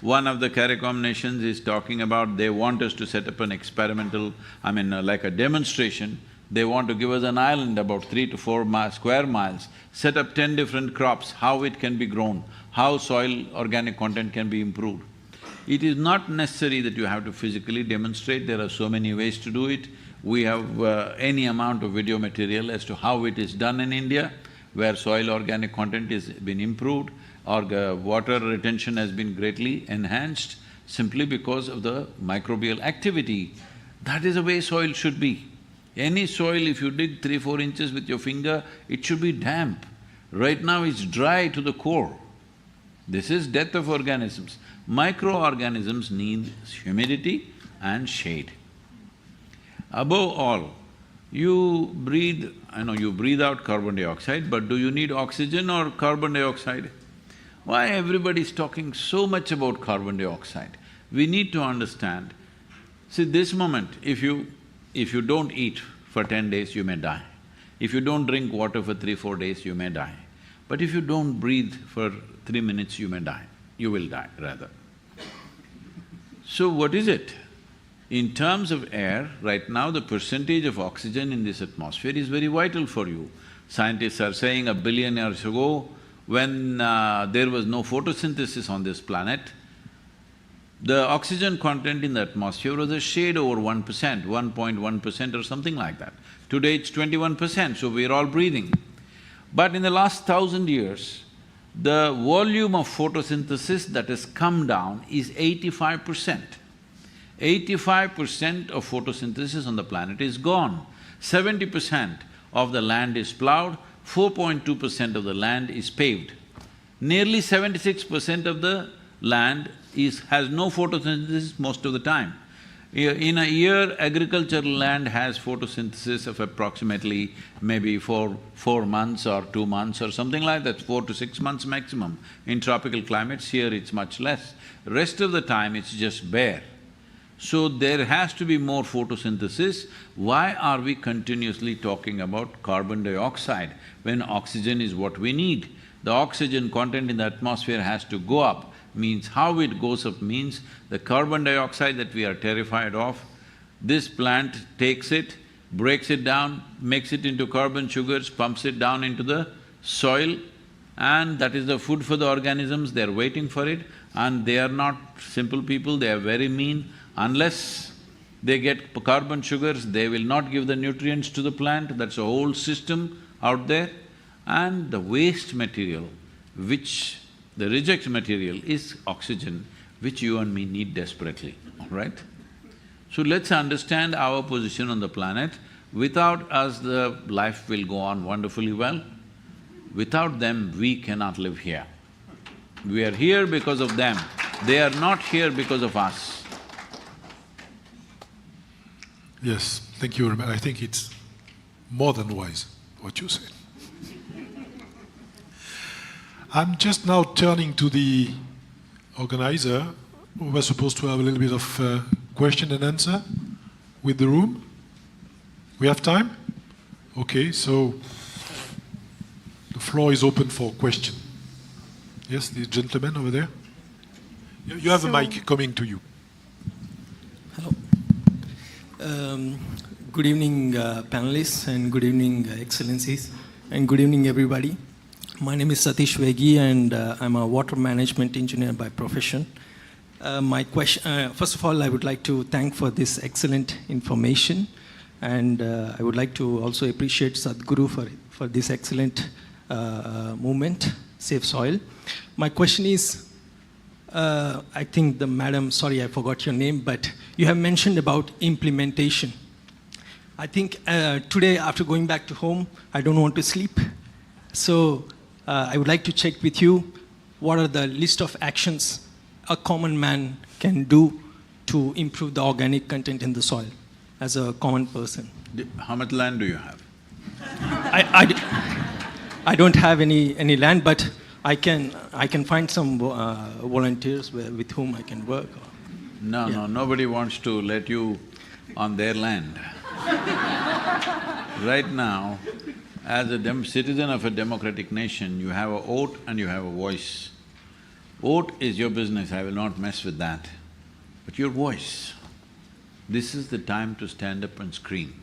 One of the CARICOM nations is talking about they want us to set up an experimental, like a demonstration. They want to give us an island about 3 to 4 square miles, set up 10 different crops, how it can be grown, how soil organic content can be improved. It is not necessary that you have to physically demonstrate, there are so many ways to do it. We have any amount of video material as to how it is done in India, where soil organic content has been improved, or water retention has been greatly enhanced simply because of the microbial activity. That is the way soil should be. Any soil, if you dig 3–4 inches with your finger, it should be damp. Right now it's dry to the core. This is death of organisms. Microorganisms need humidity and shade. Above all, you breathe… I know you breathe out carbon dioxide, but do you need oxygen or carbon dioxide? Why everybody is talking so much about carbon dioxide? We need to understand, see, this moment, if you don't eat for 10 days, you may die. If you don't drink water for 3–4 days, you may die. But if you don't breathe for 3 minutes, you may die. You will die, rather. So what is it? In terms of air, right now the percentage of oxygen in this atmosphere is very vital for you. Scientists are saying 1 billion years ago, when there was no photosynthesis on this planet, the oxygen content in the atmosphere was a shade over 1%, 1.1% or something like that. Today it's 21%, so we're all breathing. But in the last 1,000 years, the volume of photosynthesis that has come down is 85%. 85% of photosynthesis on the planet is gone. 70% of the land is plowed, 4.2% of the land is paved. Nearly 76% of the land has no photosynthesis most of the time. In a year, agricultural land has photosynthesis of approximately maybe four months or 2 months or something like that, 4 to 6 months maximum. In tropical climates, here it's much less. Rest of the time, it's just bare. So there has to be more photosynthesis. Why are we continuously talking about carbon dioxide when oxygen is what we need? The oxygen content in the atmosphere has to go up. Means how it goes up means the carbon dioxide that we are terrified of, this plant takes it, breaks it down, makes it into carbon sugars, pumps it down into the soil, and that is the food for the organisms. They're waiting for it, and they are not simple people, they are very mean. Unless they get carbon sugars, they will not give the nutrients to the plant. That's a whole system out there. And the waste material, which the reject material is oxygen, which you and me need desperately, all right? So let's understand our position on the planet. Without us, the life will go on wonderfully well. Without them, we cannot live here. We are here because of them. They are not here because of us. Yes, thank you very much. I think it's more than wise, what you said. I'm just now turning to the organizer, who was supposed to have a little bit of question and answer with the room. We have time? Okay, so the floor is open for question. Yes, the gentleman over there. You have a mic coming to you. Good evening, panelists, and good evening, excellencies, and good evening, everybody. My name is Satish Vegi, and I'm a water management engineer by profession. My question, first of all, I would like to thank for this excellent information, and I would like to also appreciate Sadhguru for this excellent movement, Save Soil. My question is, I think the madam, sorry I forgot your name, but you have mentioned about implementation. I think today, after going back to home, I don't want to sleep. So I would like to check with you, what are the list of actions a common man can do to improve the organic content in the soil as a common person? How much land do you have? I don't have any land, but I can find some volunteers with whom I can work. No, nobody wants to let you on their land. Right now, as a citizen of a democratic nation, you have a vote and you have a voice. Vote is your business, I will not mess with that. But your voice, this is the time to stand up and scream.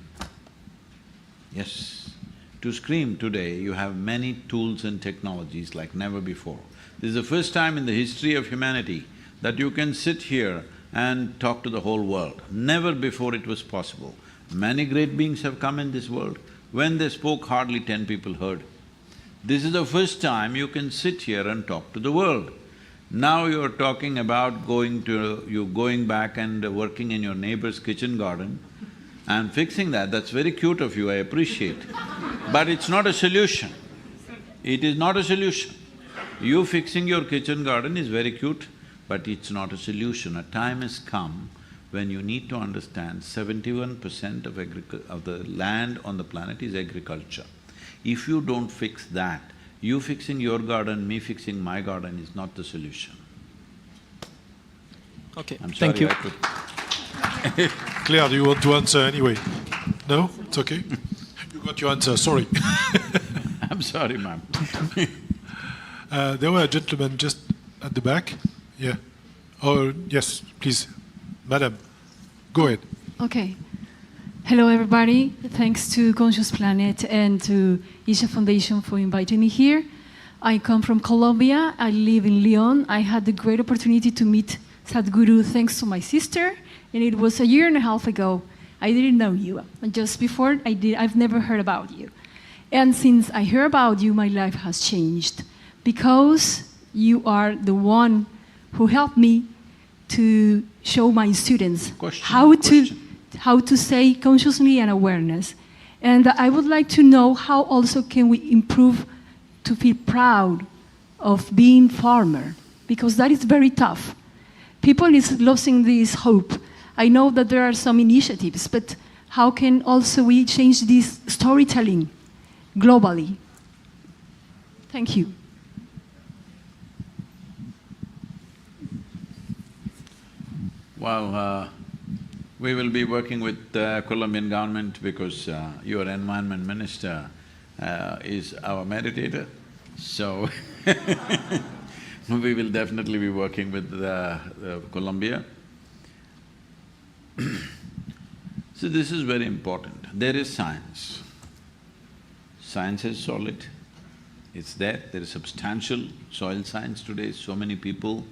Yes. To scream today, you have many tools and technologies like never before. This is the first time in the history of humanity that you can sit here and talk to the whole world. Never before it was possible. Many great beings have come in this world. When they spoke, hardly 10 people heard. This is the first time you can sit here and talk to the world. Now you're talking about going back and working in your neighbor's kitchen garden and fixing that. That's very cute of you, I appreciate. But it's not a solution. It is not a solution. You fixing your kitchen garden is very cute, but it's not a solution. A time has come when you need to understand 71% of the land on the planet is agriculture. If you don't fix that, you fixing your garden, me fixing my garden is not the solution. Okay, I'm sorry, thank you. Claire, do you want to answer anyway? No? It's okay? You got your answer, sorry. I'm sorry, ma'am. There were a gentleman just at the back. Yeah. Oh, yes, please. Madam, go ahead. Okay. Hello, everybody. Thanks to Conscious Planet and to Isha Foundation for inviting me here. I come from Colombia. I live in Lyon. I had the great opportunity to meet Sadhguru thanks to my sister, and it was 1.5 years ago. I didn't know you. And just before I've never heard about you. And since I heard about you, my life has changed because you are the one who helped me to show my students how to say consciously and awareness. And I would like to know how also can we improve to feel proud of being farmer, because that is very tough. People is losing this hope. I know that there are some initiatives, but how can also we change this storytelling globally? Thank you. Well, we will be working with the Colombian government because your environment minister is our meditator. So we will definitely be working with Colombia. So this is very important. There is science. Science is solid. It's there. There is substantial soil science today. So many people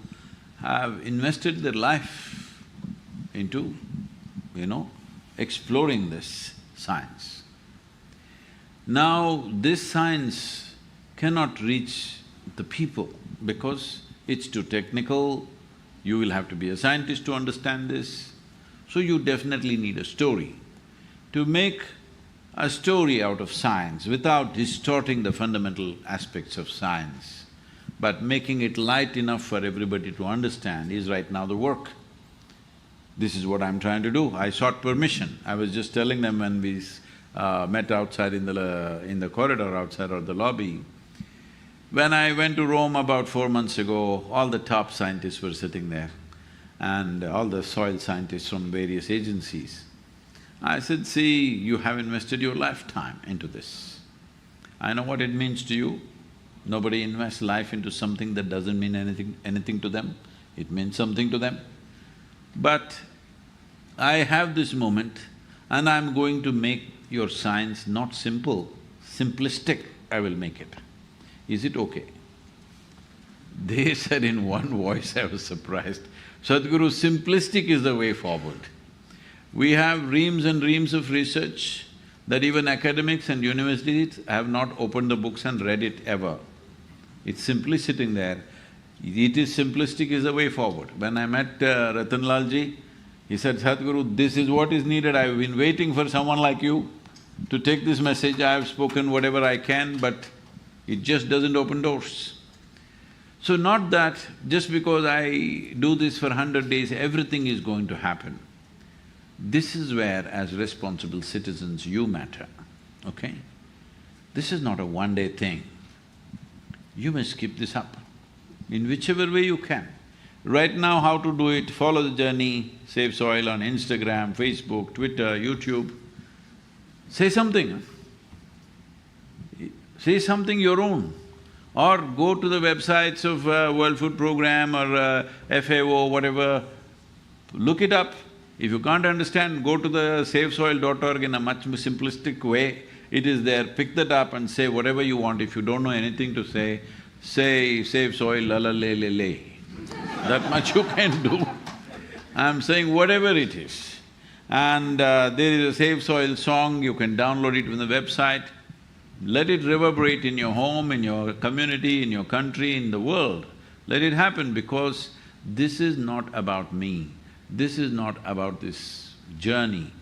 have invested their life into, exploring this science. Now, this science cannot reach the people because it's too technical, you will have to be a scientist to understand this, so you definitely need a story. To make a story out of science without distorting the fundamental aspects of science, but making it light enough for everybody to understand is right now the work. This is what I'm trying to do. I sought permission. I was just telling them when we met outside in the corridor outside or the lobby. When I went to Rome about 4 months ago, all the top scientists were sitting there and all the soil scientists from various agencies. I said, see, you have invested your lifetime into this. I know what it means to you. Nobody invests life into something that doesn't mean anything to them. It means something to them. But I have this moment and I'm going to make your science not simple, simplistic, I will make it. Is it okay? They said in one voice, I was surprised, Sadhguru, simplistic is the way forward. We have reams and reams of research that even academics and universities have not opened the books and read it ever. It's simply sitting there. It is simplistic is the way forward. When I met Ratanlalji, he said, Sadhguru, this is what is needed. I've been waiting for someone like you to take this message. I have spoken whatever I can, but it just doesn't open doors. So not that just because I do this for 100 days, everything is going to happen. This is where, as responsible citizens, you matter, okay? This is not a one-day thing. You must keep this up in whichever way you can. Right now, how to do it, follow the journey, Save Soil on Instagram, Facebook, Twitter, YouTube. Say something. Say something your own. Or go to the websites of World Food Programme or FAO, whatever, look it up. If you can't understand, go to the savesoil.org in a much more simplistic way. It is there, pick that up and say whatever you want. If you don't know anything to say save soil, la la le le le. That much you can do. I'm saying whatever it is. And there is a Save Soil song, you can download it from the website. Let it reverberate in your home, in your community, in your country, in the world. Let it happen because this is not about me. This is not about this journey.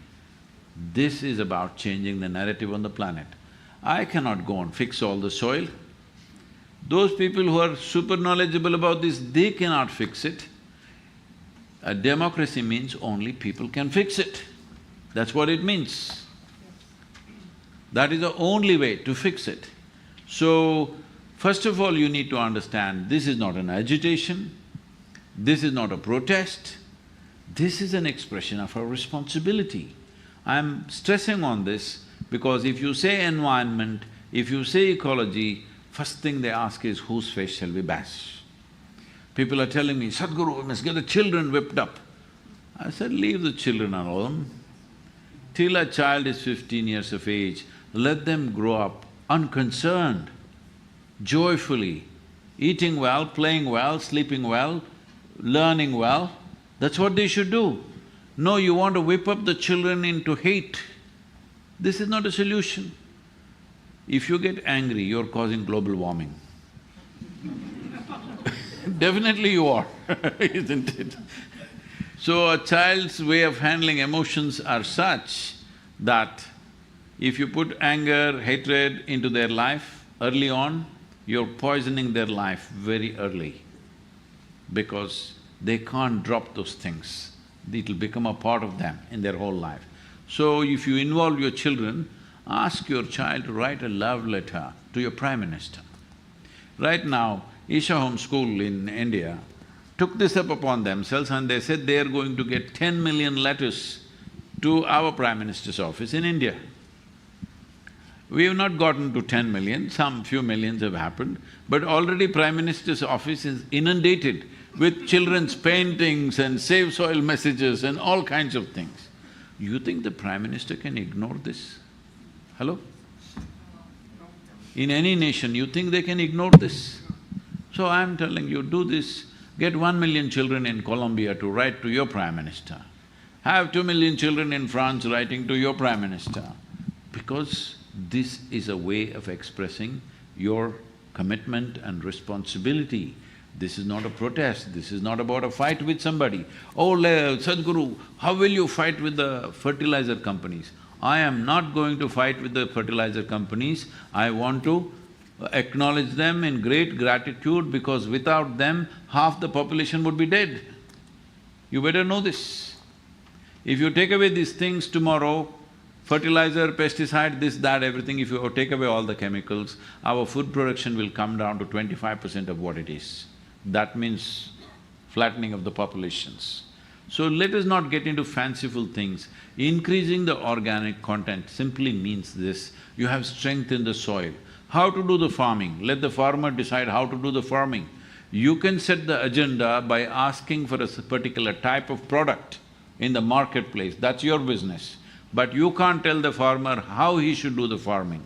This is about changing the narrative on the planet. I cannot go and fix all the soil. Those people who are super knowledgeable about this, they cannot fix it. A democracy means only people can fix it. That's what it means. That is the only way to fix it. So, first of all, you need to understand this is not an agitation, this is not a protest, this is an expression of our responsibility. I'm stressing on this because if you say environment, if you say ecology, first thing they ask is, whose face shall we bash? People are telling me, Sadhguru, we must get the children whipped up. I said, leave the children alone. Till a child is 15 years of age, let them grow up unconcerned, joyfully, eating well, playing well, sleeping well, learning well. That's what they should do. No, you want to whip up the children into hate. This is not a solution. If you get angry, you're causing global warming. Definitely you are, isn't it? So a child's way of handling emotions are such that if you put anger, hatred into their life early on, you're poisoning their life very early. because they can't drop those things. It'll become a part of them in their whole life. So if you involve your children, ask your child to write a love letter to your Prime Minister. Right now, Isha Home School in India took this up upon themselves and they said they are going to get 10 million letters to our Prime Minister's office in India. We have not gotten to 10 million, some few millions have happened, but already Prime Minister's office is inundated with children's paintings and save soil messages and all kinds of things. You think the Prime Minister can ignore this? Hello? In any nation, you think they can ignore this? So I'm telling you, do this, get 1 million children in Colombia to write to your Prime Minister. Have 2 million children in France writing to your Prime Minister, because this is a way of expressing your commitment and responsibility. This is not a protest, this is not about a fight with somebody. Oh, Sadhguru, how will you fight with the fertilizer companies? I am not going to fight with the fertilizer companies. I want to acknowledge them in great gratitude, because without them, half the population would be dead. You better know this. If you take away these things tomorrow, fertilizer, pesticide, this, that, everything, if you take away all the chemicals, our food production will come down to 25% of what it is. That means flattening of the populations. So let us not get into fanciful things. Increasing the organic content simply means this: you have strength in the soil. How to do the farming? Let the farmer decide how to do the farming. You can set the agenda by asking for a particular type of product in the marketplace, that's your business. But you can't tell the farmer how he should do the farming.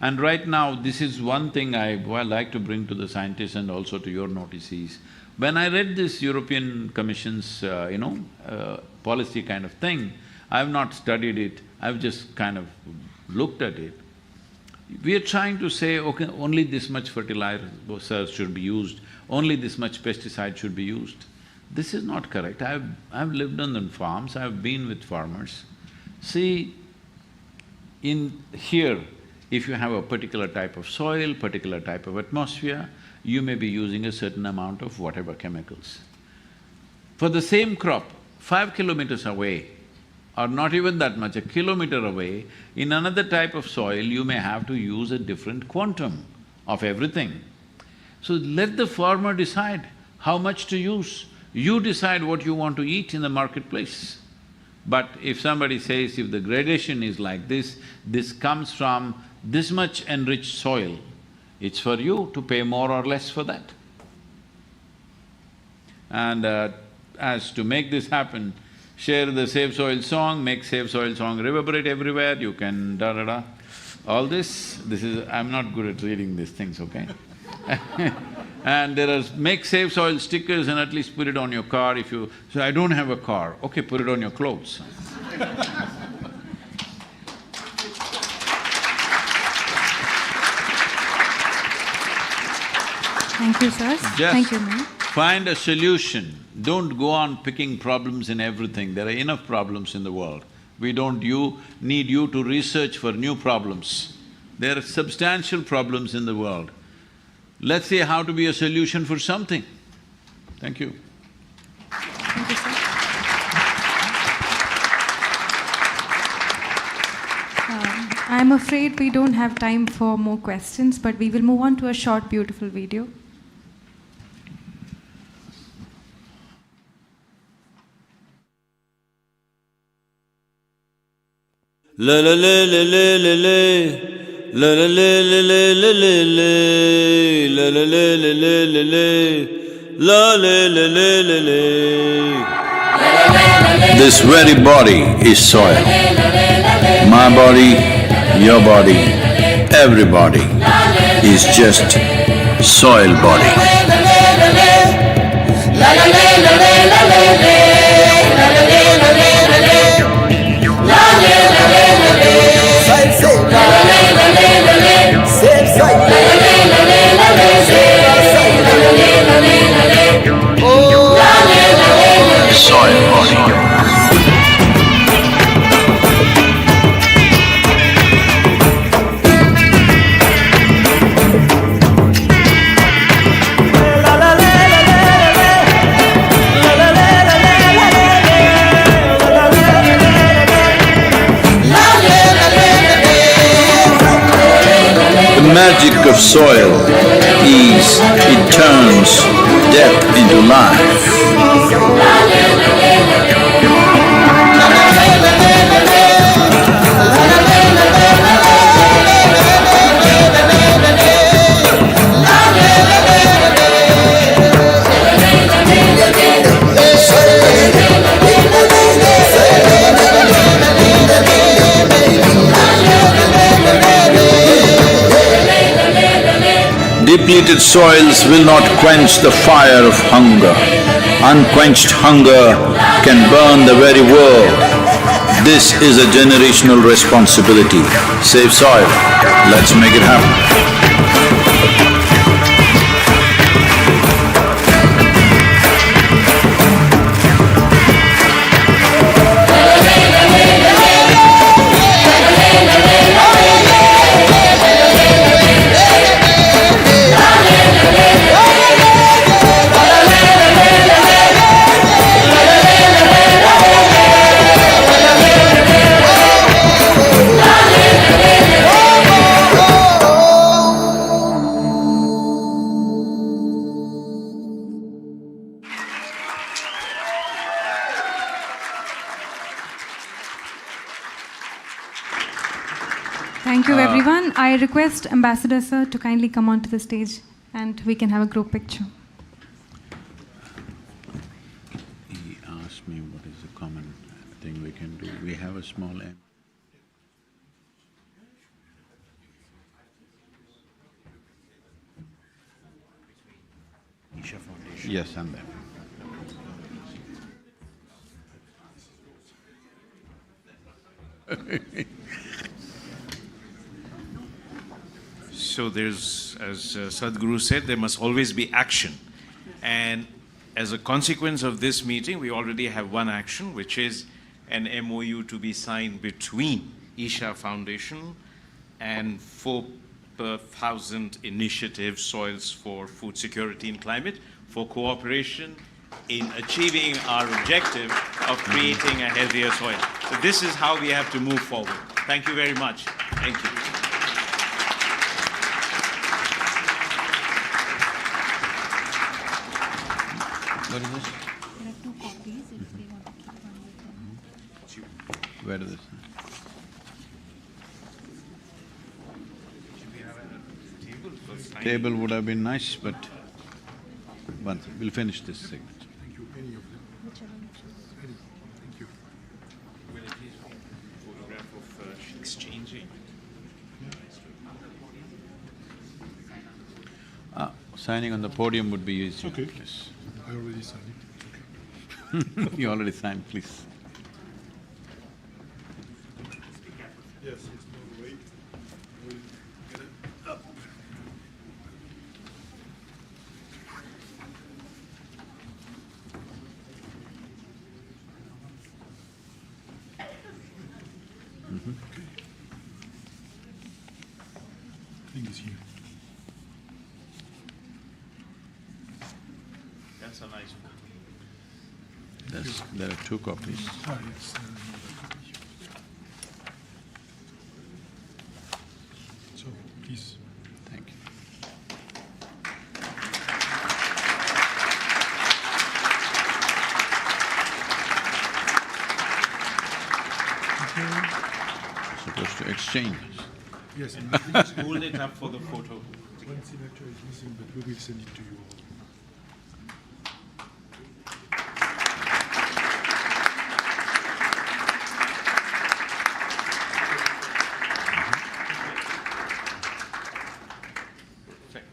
And right now, this is one thing I like to bring to the scientists and also to your notices. When I read this European Commission's, policy kind of thing, I've not studied it, I've just kind of looked at it. We are trying to say, okay, only this much fertilizer should be used, only this much pesticide should be used. This is not correct. I've lived on the farms, I've been with farmers. See, in here, if you have a particular type of soil, particular type of atmosphere, you may be using a certain amount of whatever chemicals. For the same crop, 5 kilometers away, or not even that much, a kilometer away, in another type of soil, you may have to use a different quantum of everything. So let the farmer decide how much to use. You decide what you want to eat in the marketplace. But if somebody says, if the gradation is like this comes from this much enriched soil, it's for you to pay more or less for that. And as to make this happen, share the Save Soil song, make Save Soil song reverberate everywhere, you can da-da-da. All this is… I'm not good at reading these things, okay? And there are… make Save Soil stickers and at least put it on your car if you… So, I don't have a car, okay, put it on your clothes. Thank you, sir. Thank you, ma'am. Find a solution. Don't go on picking problems in everything. There are enough problems in the world. We don't need you to research for new problems. There are substantial problems in the world. Let's see how to be a solution for something. Thank you. Thank you, sir. I'm afraid we don't have time for more questions, but we will move on to a short, beautiful video. La la la la la la la, la la la la la la la, la la la la la la la, la la la la la la. This very body is soil. My body, your body, everybody is just soil body. Soil body. magic of soil is it turns death into life. Depleted soils will not quench the fire of hunger. Unquenched hunger can burn the very world. This is a generational responsibility. Save soil. Let's make it happen. Thank you, everyone. I request Ambassador Sir to kindly come onto the stage and we can have a group picture. He asked me what is the common thing we can do. We have a small M. Isha Foundation. Yes, and them. So there's, as Sadhguru said, there must always be action. And as a consequence of this meeting, we already have one action, which is an MOU to be signed between Isha Foundation and 4,000 initiatives, Soils for Food Security and Climate, for cooperation in achieving our objective of creating a healthier soil. So this is how we have to move forward. Thank you very much. Thank you. What is this? There are 2 copies if they want to keep one with them. Where is this? Table would have been nice, but once we'll finish this segment. Thank you. Any of them? Whichever you choose. Any. Thank you. Will at least be a photograph of exchanging. Signing on the podium would be easier. Okay. Yes. I already signed it. It's okay. You already signed, please. Yes, it's no wait. We'll get it up. Okay. I think it's here. That's a nice photo. There are 2 copies. Ah, yes. So, please. Thank you. Supposed to exchange. Yes, and Hold it up for the photo. one signature is missing, but we will send it to you all.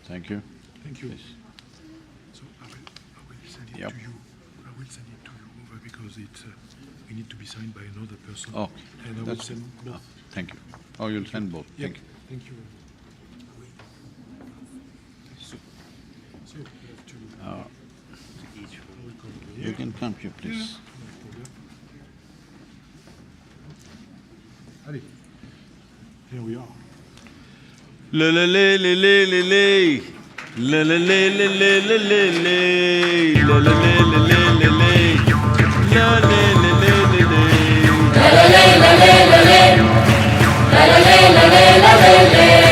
Thank you. Thank you. Yes. So I will send it Yep. to you. I will send it to you over because it we need to be signed by another person. Oh, and I will that's send both. oh, thank you. Oh, you'll send both. Yeah. Thank you. Thank you. So we have to. We'll come over You here. can come here, please. No problem. Allez. Here we are. La la la la la la la. La la la la la la la la. La la la la la la la. La la la la la la. La la la la la la la. La la la la la la la.